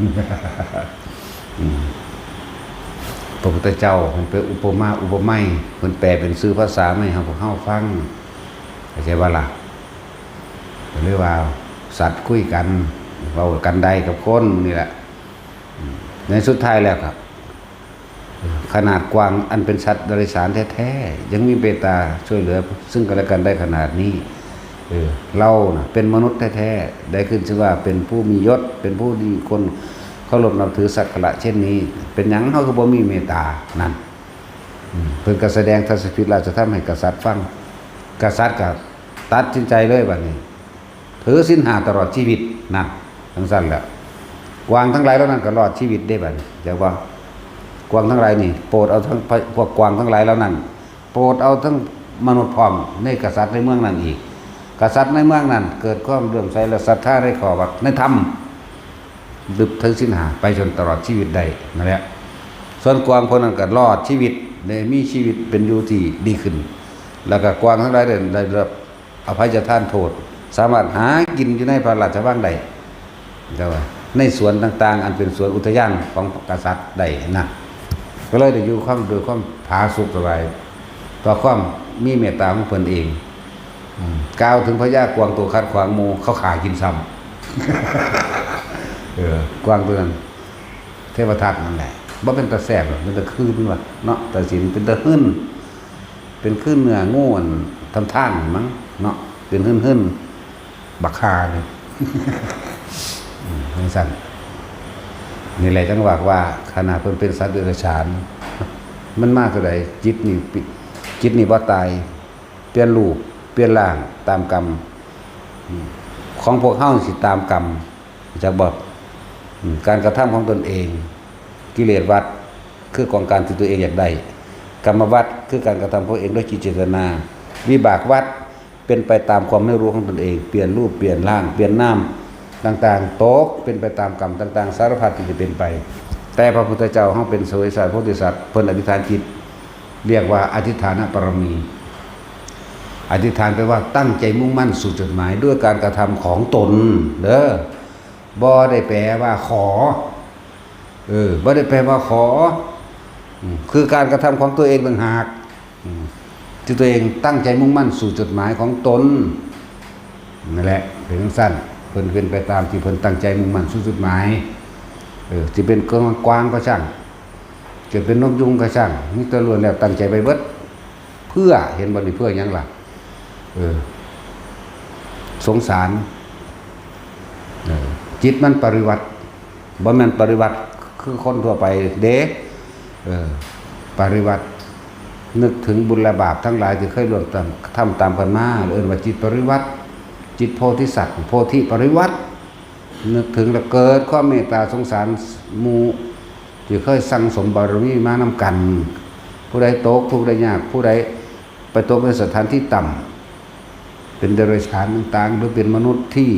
พระพุทธเจ้าเพิ่นเป็นอุปมาอุปไมยเพิ่นแปลเป็นชื่อภาษาให้พวกเฮาฟังเข้าใจบ่ล่ะก็เลยว่าสัตว์คุยกันเว้ากันได้กับคนนี่แหละในสุดท้ายแล้วครับขนาดกวางอันเป็นสัตว์เดรัจฉานแท้ๆยังมีเมตตาช่วยเหลือซึ่งกันและกันได้ขนาดนี้เราน่ะเป็นมนุษย์แท้ๆได้ขึ้นชื่อว่าเป็นผู้มียศเป็นผู้ดีคนเคารพนับถือสักการะเช่นนี้เป็นหยังเฮาคือบ่มีเมตตานั่นเพิ่นก็แสดงทัศพิษราชธรรมให้กษัตริย์ฟังกษัตริย์ก็ตัดสินใจเลยบัดนี้ถือศีล5ตลอดชีวิตนั่นทั้งสั้นแหละกวางทั้งหลายแล้วนั่นก็รอดชีวิตได้บัดนี้จักว่ากวางทั้งหลายนี่โปรดเอาทั้งพวกกวางทั้งหลายแล้วนั่นโปรดเอาทั้งมนุษย์พร้อมในกษัตริย์ในเมืองนั้นอีกกษัตริย์ในเมืองนั้นเกิดความเลื่อมใสและศรัทธาในข้อวัดในธรรมดึบถึงศีล5ไปจนตลอดชีวิตได้นั่นแหละส่วนกวางคนนั้นก็รอดชีวิตได้มีชีวิตเป็นอยู่ที่ดีขึ้นแล้วก็กวางทั้งหลายได้รับอภัยทานโทษสามารถหากินอยู่ในพระราชวังได้แต่ว่าในสวนต่างๆอันเป็นสวนอุทยานของกษัตริย์ได้นะก็เลยได้อยู่โดยความผาสุกสบายต่อความมีเมตตาของเพิ่นเองกล่าวถึงพญากวางตัวคัดขวางหมู่เขาขากินซ้ำกวางตัวนั้นเทวทัตนั่นแหละบ่เป็นตาแซ่บหรอกเป็นตาคืนว่ะเนาะตาสินเป็นตาหึ่นเป็นคืนเนื้องูอันทำท่านมั้งเนาะเป็นหึ่นบักคาเลยจังซั่นนี่แหละจังว่าขณะเพิ่นเป็นสัตว์เดรัจฉานมันมากเท่าใดจิตนี่บ่ตายเปลี่ยนรูปเปลี่ยนร่างตามกรรมของพวกเฮาสิตามกรรมจักบ่การกระทำของตนเองกิเลสวัฏคือกองการที่ตัวเองอยากได้กรรมวัฏคือการกระทำของเองด้วยจิตเจตนาวิบากวัฏเป็นไปตามความไม่รู้ของตนเองเปลี่ยนรูปเปลี่ยนร่างเปลี่ยนนามต่างๆตกเป็นไปตามกรรมต่างๆสารพัดที่จะเป็นไปแต่พระพุทธเจ้าเฮาเป็นสวยสัตว์โพธิสัตว์เพิ่นอธิษฐานจิตเรียกว่าอธิษฐานปรมีอธิษฐานแปลว่าตั้งใจมุ่งมั่นสู่จุดหมายด้วยการกระทำของตนเด้อบ่ได้แปลว่าขอบ่ได้แปลว่าขอคือการกระทำของตัวเองต่างหากที่ตัวเองตั้งใจมุ่งมั่นสู่จุดหมายของตนนั่นแหละเป็นสั้นเพิ่นเป็นไปตามที่เพิ่นตั้งใจมุ่งมั่นสู่จุดหมายที่เป็นกวางก็ช่างจะเป็นนกยุงก็ช่างนี่ตัวล้วนแล้วตั้งใจไปเบิดเพื่อเห็นบ่นี่เพื่อหยังล่ะสงสารจิตมันปริวัติบ่แม่นปริวัติคือคนทั่วไปเด้ปริวัตินึกถึงบุญและบาปทั้งหลายที่เคยร่วมทำตามกันมาเอิ้นว่าจิตปริวัติจิตโพธิสัตว์โพธิปริวัติ นึกถึงแล้วเกิดความเมตตาสงสารหมู่ที่เคยสั่งสมบารมีมานำกันผู้ใดตกทุกข์ได้ยากผู้ใดไปตกในสถานที่ต่ำเป็นเดรัจฉานต่างๆหรือเป็นมนุษย์ที่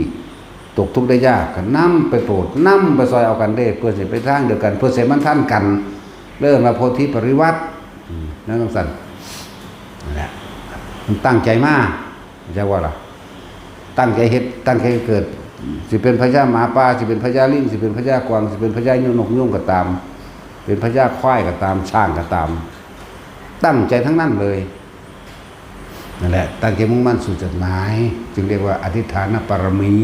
ตกทุกข์ได้ยากก็นำไปโปรดนำไปซอยเอากันได้เพื่อสิไปทางเดียวกันเพื่อเสมันท่านกันเรื่องโพธิปริวัตินั่นต้องสั่นนั่นแหละมันตั้งใจมากจะว่าล่ะตั้งใจเฮ็ดตั้งใจเกิดสิเป็นพญาหมาป่าสิเป็นพญาลิงสิเป็นพญากวางสิเป็นพญานกยุงก็ตามเป็นพญาควายก็ตามช้างก็ตามตั้งใจทั้งนั้นเลยนั่นแหละตั้งใจมุ่งมั่นสู่จุดหมายจึงเรียกว่าอธิษฐานปรมี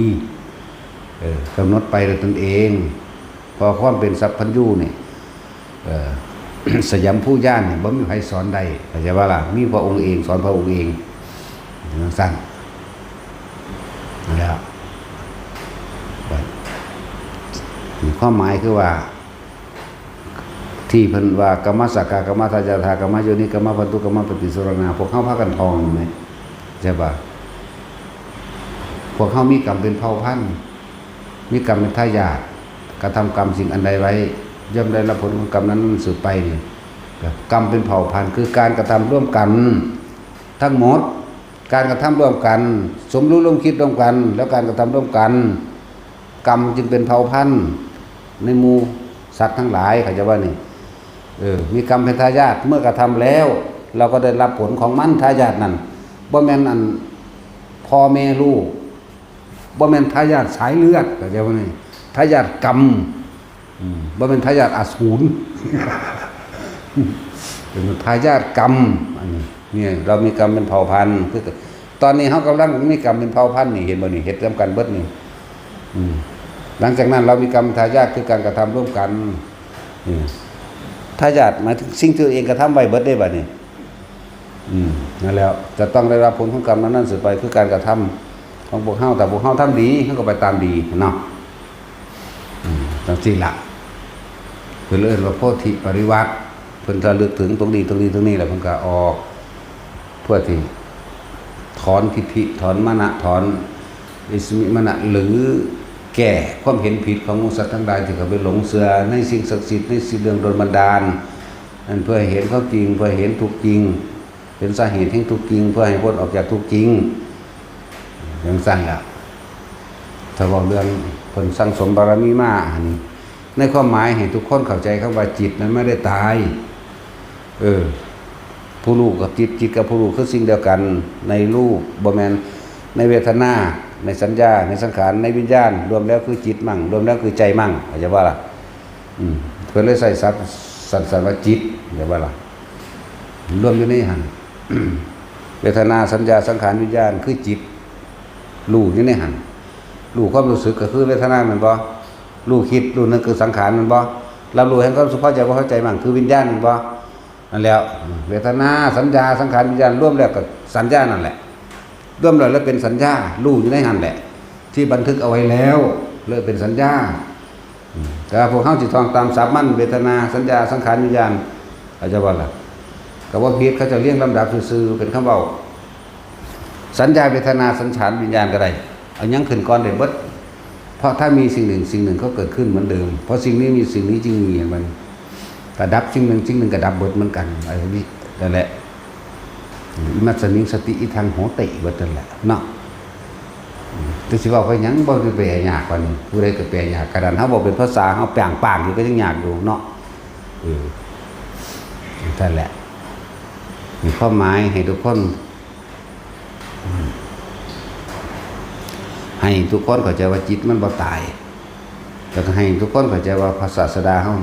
กำหนดไปโดยตนเองพอความเป็นสัพพัญญูเนี่ยสยามผู้ย่านเนี่ยบ่มีใครสอนได้เข้าใจว่าล่ะมีพระองค์เองสอนพระองค์เองสั้นแล้วความหมายคือว่าที่เพิ่นว่ากรรมสักกะกรรมทายาทากรรมโยนิกรรมพันธุกรรมปฏิสรณาพวกเขาพากันทองไหมใช่ป่ะพวกเขามีกรรมเป็นเผ่าพันธุ์มีกรรมเป็นทายาทกระทำกรรมสิ่งอันใดไว้ย่อมได้รับผลของกรรมนั้นสืบไปนี่กรรมเป็นเผ่าพันธุ์คือการกระทำร่วมกันทั้งหมดการกระทำร่วมกันสมรู้ร่วมคิดร่วมกันแล้วการกระทำร่วมกันกรรมจึงเป็นเผ่าพันธุ์ในหมู่สัตว์ทั้งหลายเขาจะว่านี่มีกรรมเป็นทายาทเมื่อกระทำแล้วเราก็ได้รับผลของมันทายาทนั้นบ่แม่นอันพ่อแม่ลูกบ่แม่นทายาทสายเลือดเขาจะว่านี่ทายาทกรรมบ่เป็นทายาทอสูรเป็นทายาทกรรมอันนี้เนี่ยเรามีกรรมเป็นเผ่าพันธุ์คือตอนนี้เขากำลังมีกรรมเป็นเผ่าพันธุ์นี่เห็นบ่นี่เฮ็ดร่วมกันเบิดนี่หลังจากนั้นเรามีกรรมทายาทคือการกระทำร่วมกันทายาทหมายถึงสิ่งที่ตัวเองกระทำไว้เบิดได้บ่นี่นั่นแล้วจะต้องได้รับผลของกรรมนั้นสืบไปคือการกระทำของพวกเฮาแต่พวกเฮาทำดีเฮาก็ไปตามดีเนาะจังซี่ล่ะเพิ่นเอิ้นว่าโพธิปริวัติเพิ่นระลึกถึงตรงนี้ตรงนี้ตรงนี้แล้วเพิ่นก็ออกเพื่อที่ถอนทิฏฐิถอนมานะถอนอิสมิมานะหรือแก้ความเห็นผิดของมนุษย์สัตว์ทั้งหลายที่เขาไปหลงเชื่อในสิ่งศักดิ์สิทธิ์ในสิ่งเรื่องโดนบันดาลนั่นเพื่อให้เห็นความจริงเพื่อให้เห็นทุกข์จริงเป็นสาเหตุแห่งทุกข์จริงเพื่อให้พ้นออกจากทุกข์จริงอย่างสั่นล่ะถ้าบอกเรื่องผลสั่งสมบารมีมาอันนี้ในความหมายให้ทุกคนเข้าใจคำว่าจิตนั้นไม่ได้ตายผู้รู้กับจิตกับผู้รู้คือสิ่งเดียวกันในรูปบ่แม่นในเวทนาในสัญญาในสังขารในวิญญาณรวมแล้วคือจิตมั่งรวมแล้วคือใจมั่งเข้าใจว่าล่ะเพิ่นเลยใส่ศัพท์สันว่าจิตเข้าใจว่าล่ะรวมอยู่ในหัน เวทนาสัญญาสังขารวิญญาณคือจิตรู้อยู่ในหันรู้ความรู้สึกก็คือเวทนาแม่นบ่รู้คิดรู้นั่นคือสังขารแม่นบ่รับรู้แห่งความสุขเข้าใจบ่เข้าใจมั่งคือวิญญาณแม่นบ่นั่นแล้วเวทนาสัญญาสังขารวิญญาณรวมแล้วก็สัญญานั่นแหละรวมแล้วเป็นสัญญารู้อยู่ในหันแหละที่บันทึกเอาไว้แล้วเลยเป็นสัญญาแต่พวกเฮาสิท่องตามศัพท์มันเวทนาสัญญาสังขารวิญญาณเข้าใจบ่ล่ะก็ว่าผิดเขาจะเรียงลำดับซื่อๆเป็นคำเว้าสัญญาเวทนาสัญขารวิญญาณก็ได้เอายังขึ้นก่อนได้เบิดเพราะถ้ามีสิ่งหนึ่งก็เกิดขึ้นเหมือนเดิมเพราะสิ่งนี้มีสิ่งนี้จึงมีอย่างมันแต่ดับสิ่งหนึ่งก็ดับเบิดเหมือนกันอะไรนี้นั่นแหละอิมัสสมิงสติอิทังโหติเบิดนั่นแหละเนาะแต่สิว่าไปหยังบ่ได้แปลยากกว่านี้ผู้ใดก็แปลยากกระดานเฮาบอกเป็นภาษาเฮาปางอยู่ก็ยังยากอยู่เนาะนั่นแหละมีความหมายให้ทุกคนให้ทุกคนเข้าใจว่าจิตมันบ่ตายแล้วก็ให้ทุกคนเข้าใจว่าพระศาสดาเฮา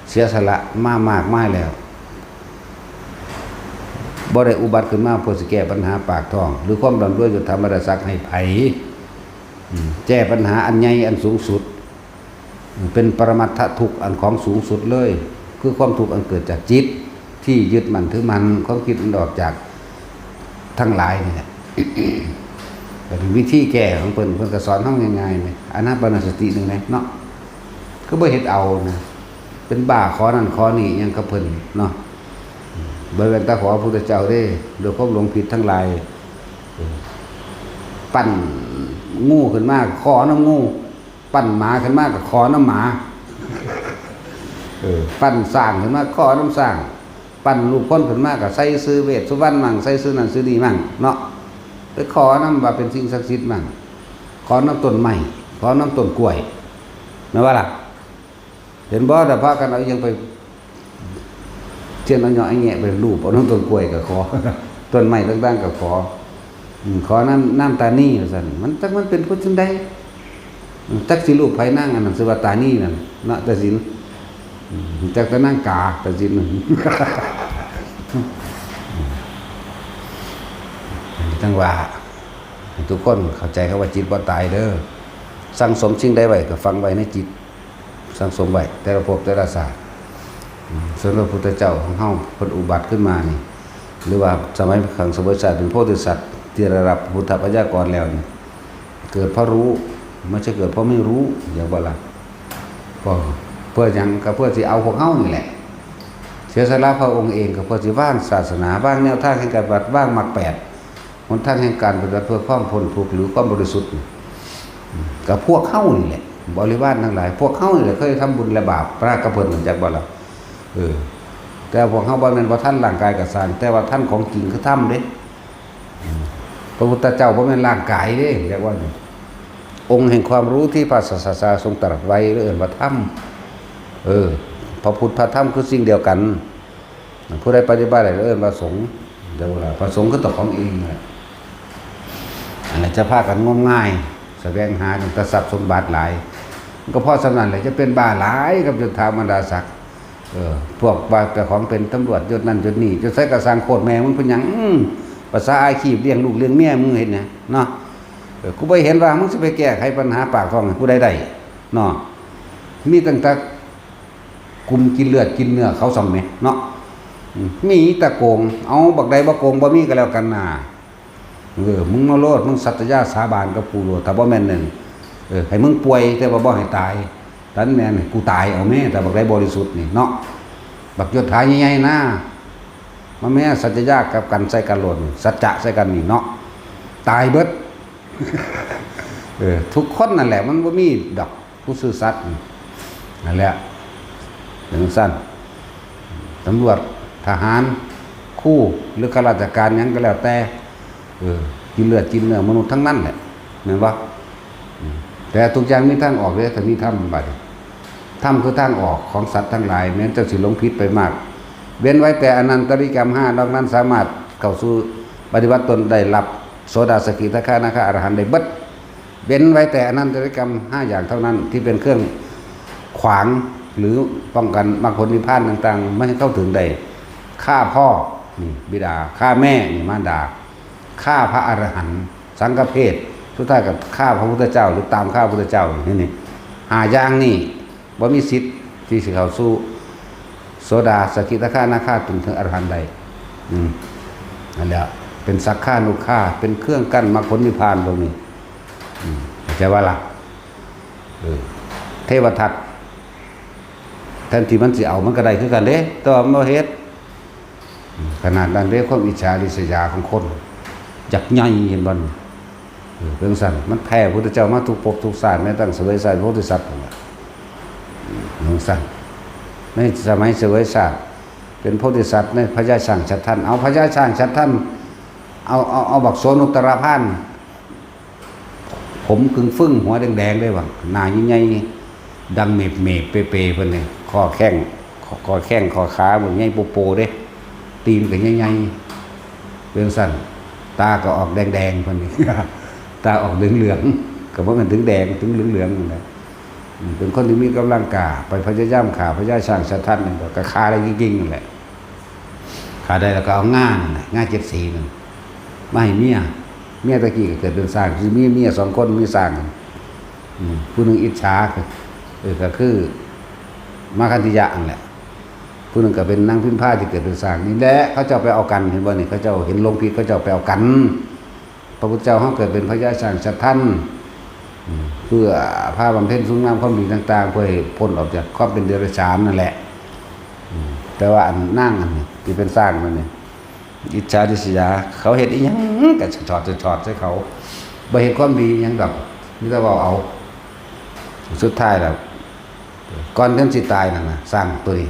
เสียสละมากมายแล้วบ่ได้อุบัติขึ้นมาเพื่อสิแก้ปัญหาปากท้องหรือความร่ำรวยยศธรรมราศักดิ์ให้ไผแก้ปัญหาอันใหญ่อันสูงสุดเป็นปรมัตถทุกข์อันของสูงสุดเลยคือความทุกข์อันเกิดจากจิตที่ยึดมั่นถือมันความคิดมันออกจากทั้งหลายนี่แหละ แต่วิธีแก้ของเพิ่นก็สอนเฮาง่ายๆเลยอานาปานสตินึงนะเนาะก็บ่เฮ็ดเอานะเป็นบ้าขอนั่นขอนี่ยังกับเพิ่นเนาะบ่แม่นตาขอพระพุทธเจ้าเด้โดยความหลงผิดทั้งหลายปั้นงูขึ้นมาขอน้ำงู ปั้นหมาขึ้นมาก็ขอน้ำหมาปั้นสร้างขึ้นมาขอน้ำสร้างปั้นลูกคนขึ้นมาก็ใส่ซื้อเวทสุวรรณมั่งใส่ซื้อนั่นซื้อนี่มั่งเนาะไปขอน้ำว่าเป็นสิ่งศักดิ์สิทธิ์มั่งขอน้ำต้นไม้ขอน้ำต้นกล้วยไม่ว่าล่ะเห็นบ่แต่พากันเอายังไปเช่นเอาหน่อยแงะไปรูปเอาน้ำต้นกล้วยก็ขอต้นไม้ต่างๆก็ขอน้ำตานี่สั่นมันจักมันเป็นพุทธใดจักสิรูปไผนั่งอันนั้นสิว่าตานี่นั่นนะแต่สินจักแต่นั่งกาแต่สินจังว่าทุกคนเข้าใจเขาว่าจิตบ่ตายเด้อสั่งสมสิ่งใดไว้ก็ฟังไว้ในจิตสั่งสมไว้แต่ละภพแต่ละศาสตร์ส่วนพระพุทธเจ้าของเฮาเพิ่นอุบัติขึ้นมานี่หรือว่าสมัยขังสมัยศาสตร์เป็นโพธิสัตว์ที่ระดับพุทธปัญญากรแล้วนี่เกิดเพราะรู้ไม่ใช่เกิดเพราะไม่รู้อย่างว่าล่ะก็เพื่อหยังก็เพื่อสิเอาพวกเฮานี่แหละเสียสละพระองค์เองก็เพื่อสิว่างศาสนาว่างแนวทางแห่งการปฏิบัติว่างมรรค8หนทางแห่งการปฏิบัติเพื่อความพ้นทุกข์หรือความบริสุทธิ์กับพวกเฮานี่แหละบริวารทั้งหลายพวกเฮานี่แหละเคยทำบุญและบาปพระกระเพิ่นจักบ่ล่ะแต่พวกเฮาบ่แม่นว่าท่านร่างกายก็สร้างแต่ว่าท่านของจริงคือธรรมเด้พระพุทธเจ้าบ่แม่นร่างกายเด้เรียกว่าองค์แห่งความรู้ที่พระศาสดาทรงตรัสไว้เรื่องว่าธรรมพระพุทธพระธรรมคือสิ่งเดียวกันผู้ใดปฏิบัติได้เรื่องว่าสงฆ์เดี๋ยวว่าพระสงฆ์คือตัวของเองแหละอันนั้นจะพากันงมง่ายแสวงหาจนทรัพย์สมบัติหลายก็เพราะฉะนั้นแหละจะเป็นบ้าหลายกับจนทามันดาศักดิ์พวกว่าแต่ของเป็นตำรวจยศนั่นยศนี่จะใส่กระสังโคตรแม่มึงเป็นหยังภาษาอาชีพเลี้ยงลูกเลี้ยงเมียมึงเห็นไงเนาะกูไปเห็นว่ามึงจะไปแก้ไขปัญหาปากท้องกูได้เนาะมีตั้งแต่กุมกินเลือดกินเนื้อเขาสมไหมเนาะมีตะโกงเอาบักใดบักโกงบ่มีก็แล้วกันน่ะมึงมาโลดมึงสัตยาสาบานกับกูโลดถ้าบ่แม่นนั่นให้มึงป่วยแต่ว่าบ่ให้ตายดันแม่นกูตายเอาแม่แต่บักใดบริสุทธิ์นี่เนาะบักยศถาใหญ่ๆนะมาแม่สัจยากับกันใส่กันโลดสัจจะใส่กันนี่เนาะตายเบิดทุกคนนั่นแหละมันบ่มีดอกผู้ซื่อสัตย์นั่นแหละอย่างสั้นตำรวจทหารคู่หรือข้าราชการยังก็แล้วแต่กินเลือดกินเนื้อมนุษย์ทั้งนั้นแหละเห็นปะแต่ทุกอย่างมีทางออกเลยแต่มีถ้ำบัดถ้ำคือทางออกของสัตว์ทั้งหลายแม้จะสิหลงผิดไปมากเว้นไว้แต่อนันตริกรรม5นอกนั้นสามารถเข้าสู่ปฏิบัติตนได้รับโสดาสกิทาคานาคาอรหันต์ได้เบิดเว้นไว้แต่อนันตริกรรม5อย่างเท่านั้นที่เป็นเครื่องขวางหรือป้องกันมรรคผลนิพพานต่างๆไม่ให้เข้าถึงได้ฆ่าพ่อนี่บิดาฆ่าแม่นี่มารดาฆ่าพระอรหันต์สังฆเพศสุดท้ายกับฆ่าพระพุทธเจ้าหรือตามฆ่าพระพุทธเจ้านี่หาอย่างนี่บ่มีสิทธิ์ที่จะเข้าสู่โสดาสกิทาคานาคาถึงอรหันต์ใดนั่นแหละเป็นสักขานุฆาเป็นเครื่องกั้นมรรคผลนิพพานตรงนี้เข้าใจว่าล่ะเทวทัตแทนที่มันสิเอามันก็ได้คือกันเด้แต่ว่ามันบ่เฮ็ดขนาดนั้นเด้ความอิจฉาริษยาของคนจักใหญ่เห็นบ่เรื่องสั่นมันแพ้พระพุทธเจ้ามาทุกภพทุกชาติแม้ตั้งเสวยชาติโพธิสัตว์เรื่องสั่นในสมัยเสวยชาติเป็นโพธิสัตว์ในพญาช้างฉัตรท่านเอาพญาช้างฉัตรท่านเอาบักโสนุตรพานผมกึ่งฟึ่งหัวแดงๆได้ว่าหน้าใหญ่ๆดังเมบๆเปๆเพิ่นนี่คอแข้งคอขาเหมือนใหญ่โปๆเด้ตีนก็ใหญ่ๆเรื่องสั่นตาก็ออกแดงๆเพิ่นนี่ตาออกเหลืองๆก็บ่แม่นถึงแดงถึงเหลืองๆนั่นแหละเป็นคนที่มีกำลังกล้าไปพยายามฆ่าพญาช้างฉัตรท่านนี่ก็ฆ่าได้จริงๆนั่นแหละฆ่าได้แล้วก็เอาง่า7 สีนั่นมาให้เมียตะกี้ก็เกิดเป็นสร้างคือเมีย2คนมีสร้างผู้หนึ่งอิจฉาก็คือมาคันธิยะนั่นแหละผู้หนึ่งก็เป็นนางพิมพาที่เกิดเป็นสร้างนี่แหละเขาเจ้าไปเอากันเห็นบ่นี่เขาเจ้าเห็นลงผิดเขาเจ้าไปเอากันพระพุทธเจ้าเขาเกิดเป็นพญาช้างฉัตรท่านเพื่อพาบำเพ็ญคุณงามความดีต่างๆเพื่อให้พ้นออกจากความเป็นเดรัจฉานนั่นแหละแต่ว่าอันนั่งอันนี้ที่เป็นสร้างมันนี่อิจฉาริษยาเขาเห็นอีหยังก็ชอดใส่เขาบ่เห็นความดีหยังดอกมีแต่ว่าเอา สุดท้ายแล้วก่อนที่สิตายนั่นน่ะสร้างตัวนี้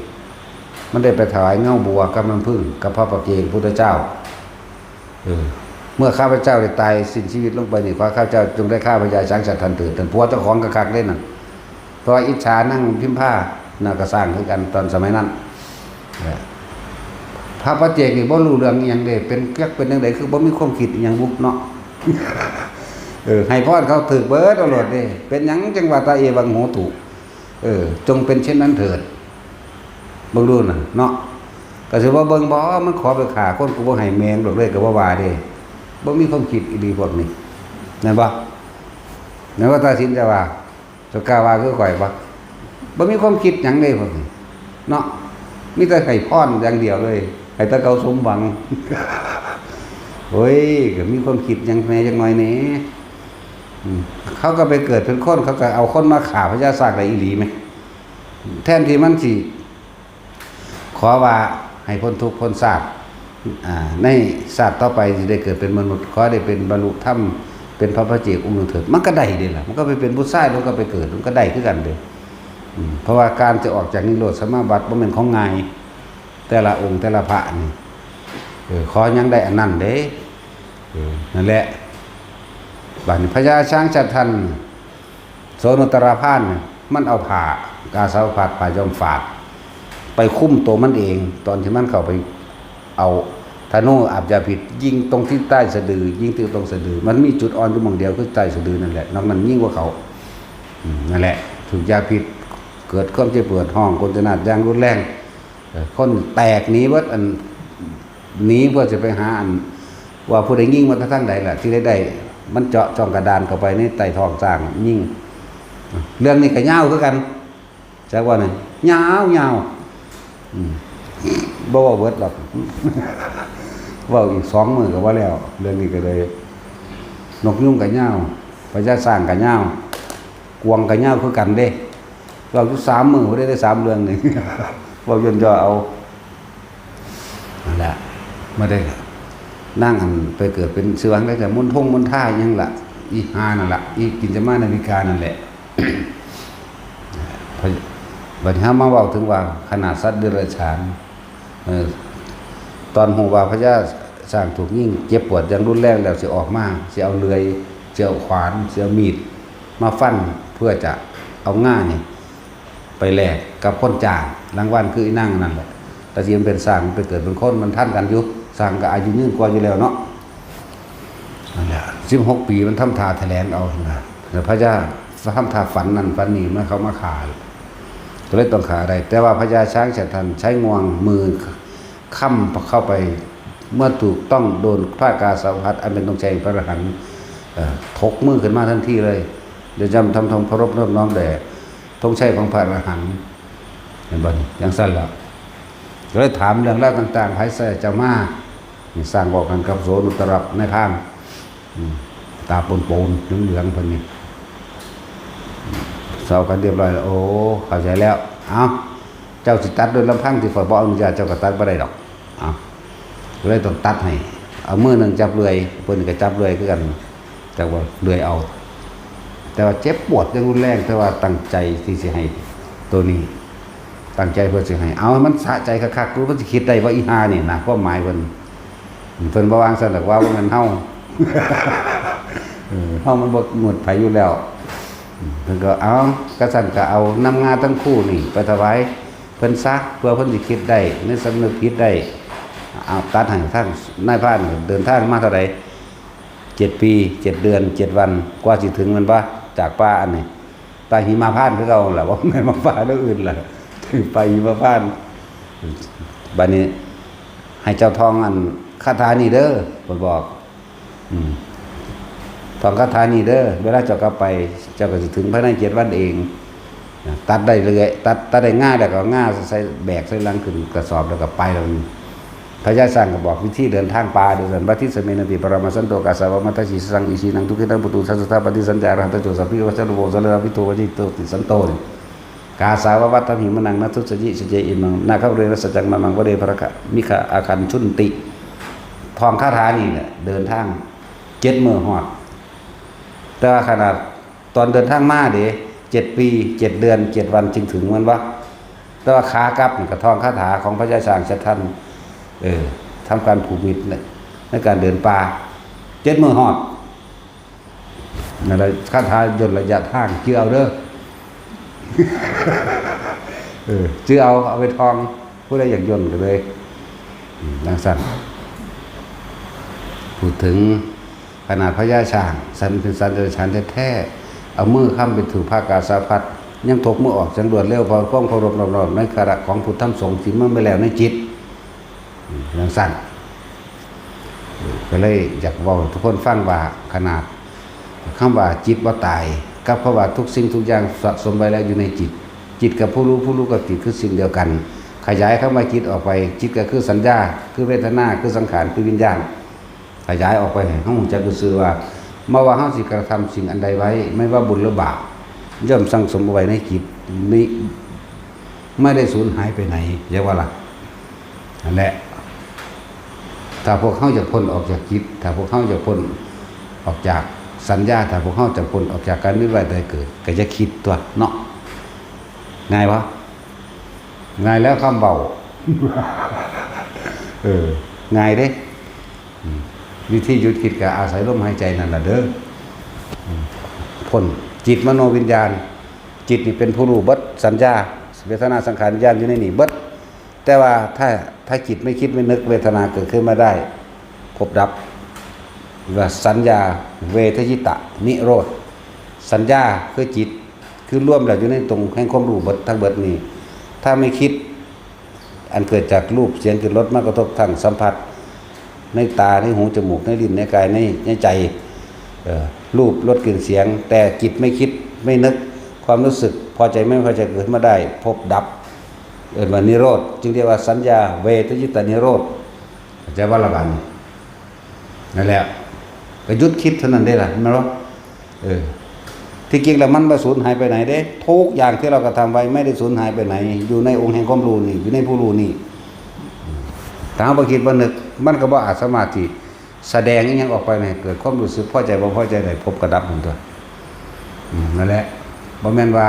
มันได้ไปถวายเงาบัวกับน้ำผึ้งกับพระประเกศพุทธเจ้าเมื่อข้าพเจ้าได้ตายสิ้นชีวิตลงไปนี่ขอข้าพเจ้าจงได้ฆ่าพญาช้างฉัตรทันเถิดแต่ผัวเจ้าของกระคักเล่นน่ะเพราะอิจฉานั่งพิมพ์ผ้าน่ะก็สร้างคือกันตอนสมัยนั้นพระประเจกนี่บ่รู้เรื่องอีหยังเด้เป็นจักเป็นจังไดคือบ่มีความคิดอีหยังบุกเนาะให้พรเขาถึกเบิดเอาโลดเด้เป็นหยังจังว่าตาเอวังโหตุจงเป็นเช่นนั้นเถิดเบิ่งดูน่ะเนาะก็สิว่าเบิ่งบ่มันขอไปฆ่าคนกูบ่ให้แมงดอกเลยก็บ่ว่าเด้บ่มีความคิดอีหลีพวกนี้แม่นบ่แม่นว่าตาสินจะว่าจะกล้าว่าคือข่อยบ่บ่มีความคิดหยังเลยพวกนี้เนาะมีแต่ให้พรอย่างเดียวเลยให้แต่เขาสมหวังโอ้ยก็มีความคิดอย่างแม่จังน้อยแหน่เขาก็ไปเกิดเป็นคนเขาก็เอาคนมาฆ่าพญาซากได้อีหลีมั้ยแทนที่มันสิขอว่าให้พ้นทุกข์พ้นซากในชาติต่อไปสิได้เกิดเป็นมนุษย์ขอได้เป็นบรรลุธรรมเป็นพระปัจเจกองค์หนึ่งเถิดมันก็ได้เด้ล่ะมันก็ไปเป็นผู้ชายแล้วก็ไปเกิดมันก็ได้คือกันเด้เพราะว่าการจะออกจากนิโรธสมาบัติบ่แม่นของง่ายแต่ละองค์แต่ละพระนี่ขอยังได้อันนั้นเด้นั่นแหละบัดนี้พญาช้างฉัตรทันโสนุตราพานมันเอาผ้ากาสาวพัดผ้าย้อมฝาดไปคุ้มตัวมันเองตอนที่มันเข้าไปเอาธนูอาบยาพิษยิงตรงที่ใต้สะดือยิงที่ตรงสะดือมันมีจุดอ่อนอยู่หม่องเดียวคือใต้สะดือนั่นแหละนอกนั้นยิ่งกว่าเขานั่นแหละถูกยาพิษเกิดความเจ็บปวดห้องคนขนาดอย่างรุนแรงคนแตกหนีเบิดอันหนีเพื่อจะไปหาอันว่าผู้ใดยิงมาทั้งใดล่ะที่ได้มันเจาะช่องกระดานเข้าไปในใต้ท้องสร้างยิงเรื่องนี้ก็ยาวคือกันจักว่านี่ยาวบ่ว่าเบิดหรอกเว้าอีก2มื้อก็ว่าแล้วเรื่องนี้ก็เลยนกยุงก็ยาวพญาสร้างก็ยาวกวางก็ยาวคือกันเด้เราอยู่3มื้อบ่ได้3เรื่องนี่เว้าย่นย่อเอานั่นแหละมาได้นั่งไปเกิดเป็นเสือได้แต่มนท่ายังล่ะอีหานั่นล่ะอีกินจะมานาฬิกานั่นแหละบัดนี้มาเว้าถึงว่าขนาดสัตว์เดรัจฉานตอนฮู้ว่าพญาสร้างถูกยิงเจ็บปวดอย่างรุนแรงแล้วสิออกมาสิเอาเลื่อยสิเอาขวานสิเอามีดมาฟันเพื่อจะเอาง่านี่ไปแลกกับคนจ้างรางวัลคืออีนั่งนั่นแหละแต่สิมันเป็นสร้างไปเกิดเป็นคนมันทันกันอยู่สร้างก็อายุยืนกว่าอยู่แล้วเนาะนั่นแหละ16 ปีมันทำท่าแถลงเอานะแต่พระเจ้าทำท่าฝันนั่นฝันนี่เมื่อเขามาฆ่าก็เลยต้องฆ่าได้แต่ว่าพญาช้างฉัตรทันใช้งวงมือค้ำเข้าไปเมื่อถูกต้องโดนพระกาสาวพัดอันเป็นตรงใจพระอรหันต์ถกมือขึ้นมาทันทีเลยเดี๋ยวจำทำทงเคารพน้อมแด่ธงชัยของพระอรหันต์เห็นบ่อย่างสั้นแล้วก็เลยถามเรื่องราวต่างๆไผใส่เจ้ามาสร้างบอกกันกับโสนุตรในพานตาปนๆเหลืองๆเพิ่นนี่เศร้ากันเรียบร้อยแล้วโอ้เข้าใจแล้วเอาเจ้าสิตัดโดยลำพังที่ข่อยบ่อนุญาตเจ้าก็ตัดบ่ได้ดอกเอาก็เลยต้องตัดให้เอามือนึงจับเลื่อยเพิ่นก็จับเลื่อยคือกันจักว่าเลื่อยเอาแต่ว่าเจ็บปวดอย่างรุนแรงแต่ว่าตั้งใจที่สิให้ตัวนี้ตั้งใจเพื่อสิให้เอามันสะใจคักๆรู้ว่าสิคิดได้ว่าอีหานี่นะความหมายเพิ่นบ่วางซั่นดอกว่ามันเฮาเฮามันบ่หมดไผอยู่แล้วเพิ่นก็เอากระสั่นก็เอานำงาทั้งคู่นี่ไปถวายเพิ่นซะเพื่อเพิ่นสิคิดได้ในสำนึกผิดได้เอาตัดให้ทางนายพรานเดินทางมาเท่าใด7 ปี 7 เดือน 7 วันกว่าสิถึงมันว่าจากป่าอันนี้ตาหิมพานต์คือเก่าล่ะบ่แม่นมาป่าแล้วอื่นล่ะไปหิมพานต์บัดนี้ให้เจ้าทองอันคาถานี่เด้อเพิ่นบอกทองคาถานี่เด้อเวลาเจ้ากลับไปเจ้าก็สิถึงภายใน7 วันเองตัดได้เลยตัดได้ง่ายแล้วก็ง่าใส่แบกใส่ลังขึ้นกระสอบแล้วก็ไปแล้วพระเจ้าสั่งก็บอกวิธีเดินทางป่าเดินบัติสเมนติปรมาสันโตกาสาวมัตถิสังอิชินังทุกิตังปุตุสัสสะปฏิสัญจาระหัตโจสัพพิวัชรุโวสะเลวิโตวจิโตติสันโตกาสาววัตถหิมนังนัทุสจิสเจอิมังนาคเรนสัจจังมังวเดภรกะมิขะอาคันชุนติทองคาถานี่เนี่ยเดินทาง7 มื้อฮอดแต่ว่าขนาดตอนเดินทางมาเด้ 7 ปี7 เดือน7 วันจึงถึงมันวะแต่ว่าขากลับนี่ก็ท่องคาถาของพระเจ้าช้างชัดท่านทำการผูกมิตรในการเดินป่า7 มื้อฮอดนั่นแหละคาถาย่นระยะทางชื่อเอาเด้อชื่อเอาไปท่องผู้ใดอยากย่นก็เลยดังสั้นพูดถึงขนาดพระยาช้างสันเป็นสันเดรัจฉานแท้ๆเอามือค้ำไปถือภากาสาพัดยังถกมือออกจังรวดเร็วพอก้องเคารพรอบๆในขณะของพุทธธรรมสงฆ์ที่มันไปแล้วในจิตดังสั้นก็เลยอยากบอกทุกคนฟังว่าขนาดคำว่าจิตว่าตายกับคำว่าทุกสิ่งทุกอย่างสะสมไว้แล้วอยู่ในจิตจิตกับผู้รู้กับจิตคือสิ่งเดียวกันขยายคำว่าจิตออกไปจิตก็คือสัญญาคือเวทนาคือสังขารคือวิญญาณขยายออกไปให้เฮาจักซื่อว่าเมื่อว่าเฮาสิกระทำสิ่งอันใดไว้ไม่ว่าบุญหรือบาปย่อมสั่งสมไว้ในจิตนี้ไม่ได้สูญหายไปไหนเรียกว่าล่ะนั่นแหละถ้าพวกเฮาจะพ้นออกจากจิตถ้าพวกเฮาจะพ้นออกจากสัญญาถ้าพวกเฮาจะพ้นออกจากการวิบัติใดเกิดก็จะคิดตัวเนาะง่ายวะง่ายแล้วคำเบาง่ายเด้วิธีหยุดคิดก็อาศัยลมหายใจนั่นแหละเด้อพ้นจิตมโนวิญญาณจิตนี่เป็นผู้รู้เบิดสัญญาเวทนาสังขารวิญญาณอยู่ในนี่เบิดแต่ว่าถ้าจิตไม่คิดไม่นึกเวทนาเกิดขึ้นมาได้พบดับว่าสัญญาเวทยิตะนิโรธสัญญาคือจิตคือร่วมแล้วอยู่ในตรงแห่งความรู้เบิดทั้งเบิดนี้ถ้าไม่คิดอันเกิดจากรูปเสียงกลิ่นรสมากระทบทางสัมผัสในตาในหูจมูกในลิ้นในกายในใจรูปรสกลิ่นเสียงแต่จิตไม่คิดไม่นึกความรู้สึกพอใจไม่พอใจเกิดมาได้พบดับว่านิโรธจึงเรียกว่าสัญญาเวทยิตานิโรธจะว่าละบันนั่นแหละก็หยุดคิดเท่านั้นได้ล่ะไม่รู้ที่จริงแล้วมันไม่สูญหายไปไหนเด้ทุกอย่างที่เรากระทำไว้ไม่ได้สูญหายไปไหนอยู่ในองค์แห่งความรู้นี่อยู่ในผู้รู้นี่ถ้าเราคิดว่านึกมันก็บ่อาจสามารถที่แสดงยังออกไปไหนเกิดความรู้สึกพอใจบ่พอใจได้พบกระดับของตัวนั่นแหละบ่แม่นว่า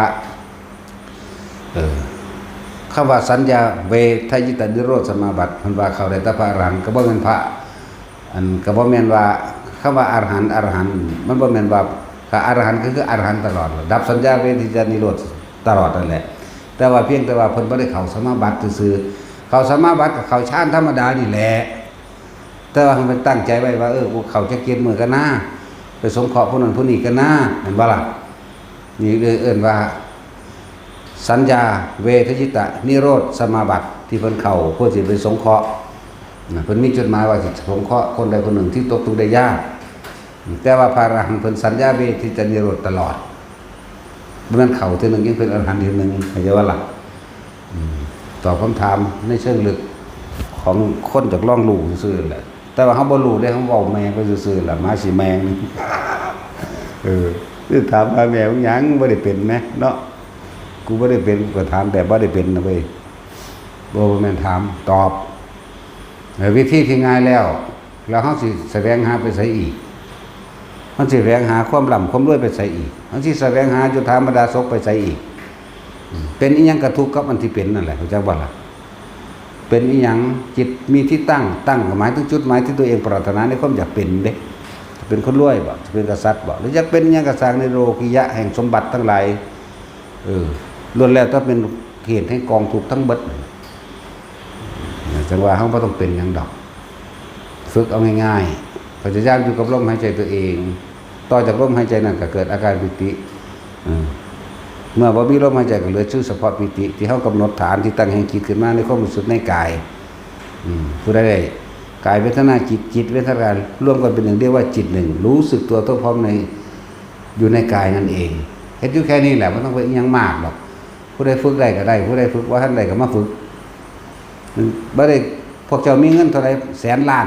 คำว่าสัญญาเวทยิตานิโรธสมาบัติมันว่าเขาได้ตะพระอรหันต์ก็บ่แม่นพระอันก็บ่แม่นว่าคำว่าอรหันต์มันบ่แม่นว่าถ้าอรหันต์ก็คืออรหันต์ตลอดดับสัญญาเวทยิตานิโรธตลอดนั่นแหละแต่ว่าเพียงแต่ว่าเพิ่นบ่ได้เข้าสมาบัติซื่อเขาสมาบัติกับเขาฌานธรรมดานี่แหละแต่ว่ามันตั้งใจไว้ว่ากูเขาจะเกียรติมือกันหน้าไปสงเคราะห์ผู้นั้นผู้นี้กันหน้าเห็นบ่ล่ะนี่เอิ่นว่าสัญญาเวทยิตะนิโรธสมาบัติที่เพิ่นเข้าเพื่อสิไปสงเคราะห์เพิ่นมีจุดหมายว่าสิสงเคราะห์คนใดคนหนึ่งที่ตกทุกข์ได้ยากแต่ว่าพระอรหันต์เพิ่นสัญญาเวทยิตะนิโรธตลอดบ่แม่นเข้าทีนึงยังเป็นอรหันต์ทีนึงเข้าใจว่าล่ะตอบคำถามในเชิงลึกของคนจากล่องลู่ซื่อๆแหละแต่ว่าเขาบ่รู้ได้เขาเว้าแมงไปซื่อๆแหละมาสิแมงคือถามว่าแมวหยังบ่ได้เป็นแมั้เนาะกูบ่ได้เป็นก็ถามแต่บ่ได้เป็นนะเว้ยบ่แม่นถามตอบวิธีที่ง่ายแล้วเฮาสิแสวงหาไปไสอีกเฮาสิแสวงหาความร่ำความรวยไปไสอีกเฮาสิแสวงหาจุธามดาศกไปไสอีกเป็นอีหยังกระทุกข์กับอันที่เป็นนั่นแหละเข้าใจบ่ล่ะเป็นอีหยังจิตมีที่ตั้งหมายถึงจุดหมายที่ตัวเองปรารถนาในความอยากเป็นเด้จะเป็นคนรวยบ่จะเป็นกษัตริย์บ่หรืออยากเป็นหยังกษัตริย์ในโลกิยะแห่งสมบัติทั้งหลายล้วนแล้วถ้าเป็นเหตุให้กองทุกข์ทั้งเบิดจังว่าเฮาบ่ต้องเป็นหยังดอกฝึกเอาง่ายๆพยายามอยู่กับลมหายใจตัวเองต่อจากลมหายใจนั้นก็เกิดอาการปิติเมื่อบ่มีลมหายใจก็เหลือชื่อเฉพาะปิติที่เฮากำหนดฐานที่ตั้งแห่งจิตขึ้นมาในความรู้สึกในกายผู้ใดได้กายเวทนาจิตเวทนาร่วมกันเป็นหนึ่งเรียกว่าจิตหนึ่งรู้สึกตัวทั่วพร้อมในอยู่ในกายนั่นเองเฮ็ดอยู่แค่นี้แหละบ่ต้องไปอีหยังมากหรอกผู้ใดฝึกได้ก็ได้ผู้ใดฝึกบ่ทันได้ก็มาฝึกบ่ได้พวกเจ้ามีเงินเท่าใดแสนล้าน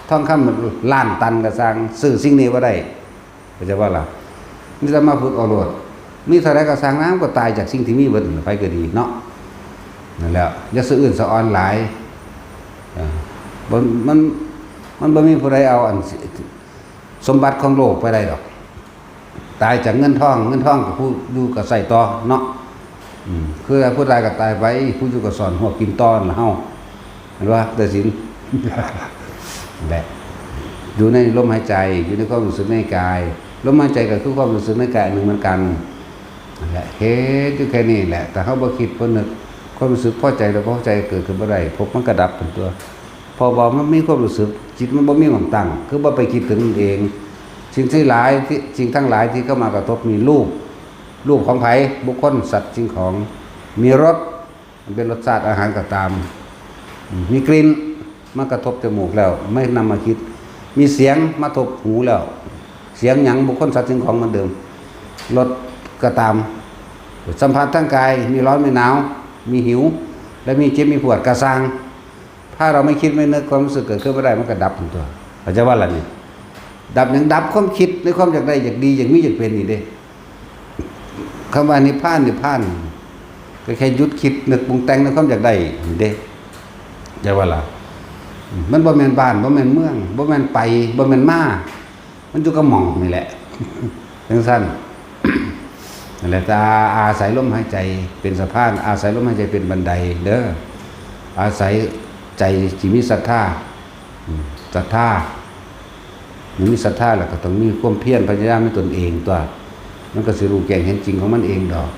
ทองคำล้านตันก็สร้างซื้อสิ่งนี้บ่ได้เข้าใจบ่ล่ะนี่จะมาฝึกเอาโลดมีเท่าไรก็สร้างน้ำก็ตายจากสิ่งที่มีเบิดไปก็ดีเนาะนั่นแหละอย่าสะอื่นสะออนหลายมันบ่มีผู้ใดเอาอันสมบัติของโลกไปได้ดอกต ตายจากเงินทองกับผู้อยู่กับใส่ต่อเนาะคือผู้ตายก็ตายไปผู้อยู่กับสอนหัวกินต้อนละเฮาเห็นว่าแต่สิน แหละอยู่ในลมหายใจอยู่ในความรู้สึกในกายลมหายใจก็คือความรู้สึกในกายหนึ่งเหมือนกันนั่นแหละเฮ็ดอยู่แค่นี้แหละแต่เฮาบ่คิดบ่นึกความรู้สึกพอใจหรือบ่พอใจเกิดขึ้นบ่ได้พบมันก็ดับเป็นตัวพอบอกมันมีความรู้สึกจิตมันบ่มีหวังตั้งคือบ่ไปคิดถึงมันเองสิ่งทั้งหลายที่เข้ามากระทบมีรูปของไผบุคคลสัตว์สิ่งของมีรสมันเป็นรสชาติอาหารก็ตามมีกลิ่นมากระทบจมูกแล้วไม่นำมาคิดมีเสียงมาทบหูแล้วเสียงหยังบุคคลสัตว์สิ่งของเหมือนเดิมรสก็ตามสัมผัสทางกายมีร้อนมีหนาวมีหิวและมีเจ็บมีปวดกระซังถ้าเราไม่คิดไม่นึกความรู้สึกเกิดขึ้นไม่ได้มันก็ดับทั้งตัวเขาจะว่าอะไรนี่ดับอย่างดับความคิดในความอยากได้อยากดีอยากมีอยากเป็นนี่เด้คำว่านิพพานก็แค่หยุดคิดนึกปรุงแต่งในความอยากได้นี่เด้จะว่าล่ะมันบ่แม่นบ้านบ่แม่นเมืองบ่แม่นไปบ่แม่นมามันอยู่กับหม่องนี่แหละจังซั่นนั่นแหละแต่อาศัยลมหายใจเป็นสะพานอาศัยลมหายใจเป็นบันไดเด้ออาศัยใจที่มีศรัทธามันมีศรัทธาแล้วก็ต้องมีความเพียรพยายามในตนเองตัวมันก็สิรู้แจ้งเห็นจริงของมันเองดอก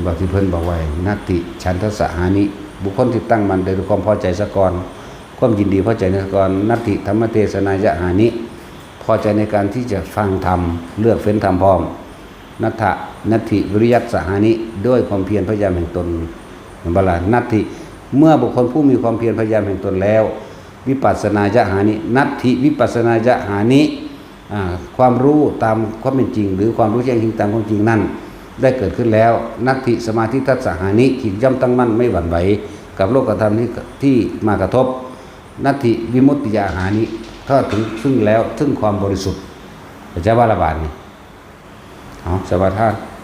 บอกที่เพิ่นบอกไว้นัตติฉันทสหานิบุคคลที่ตั้งมั่นด้วยความพอใจซะก่อนความยินดีพอใจในซะก่อนนัตติธรรมเทศนายะหานิพอใจในการที่จะฟังธรรมเลือกเฟ้นธรรมพร้อมนัตถิวิริยัสสหานิด้วยความเพียรพยายามแห่งตนบาลานัตถิเมื่อบุคคลผู้มีความเพียรพยายามแห่งตนแล้ววิปัสสนายะหานินัตถิวิปัสสนายะหานิความรู้ตามความเป็นจริงหรือความรู้แจ้งจริงตามความจริงนั่นได้เกิดขึ้นแล้วนัตถิสมาธิทัสสหานิจิตย่อมตั้งมั่นไม่หวั่นไหวกับโลกธรรมที่มากระทบนัตถิวิมุตติยาหานิถ้าถึงซึ่งแล้วซึ่งความบริสุทธิ์จะว่าระบาดนี่สวัสดี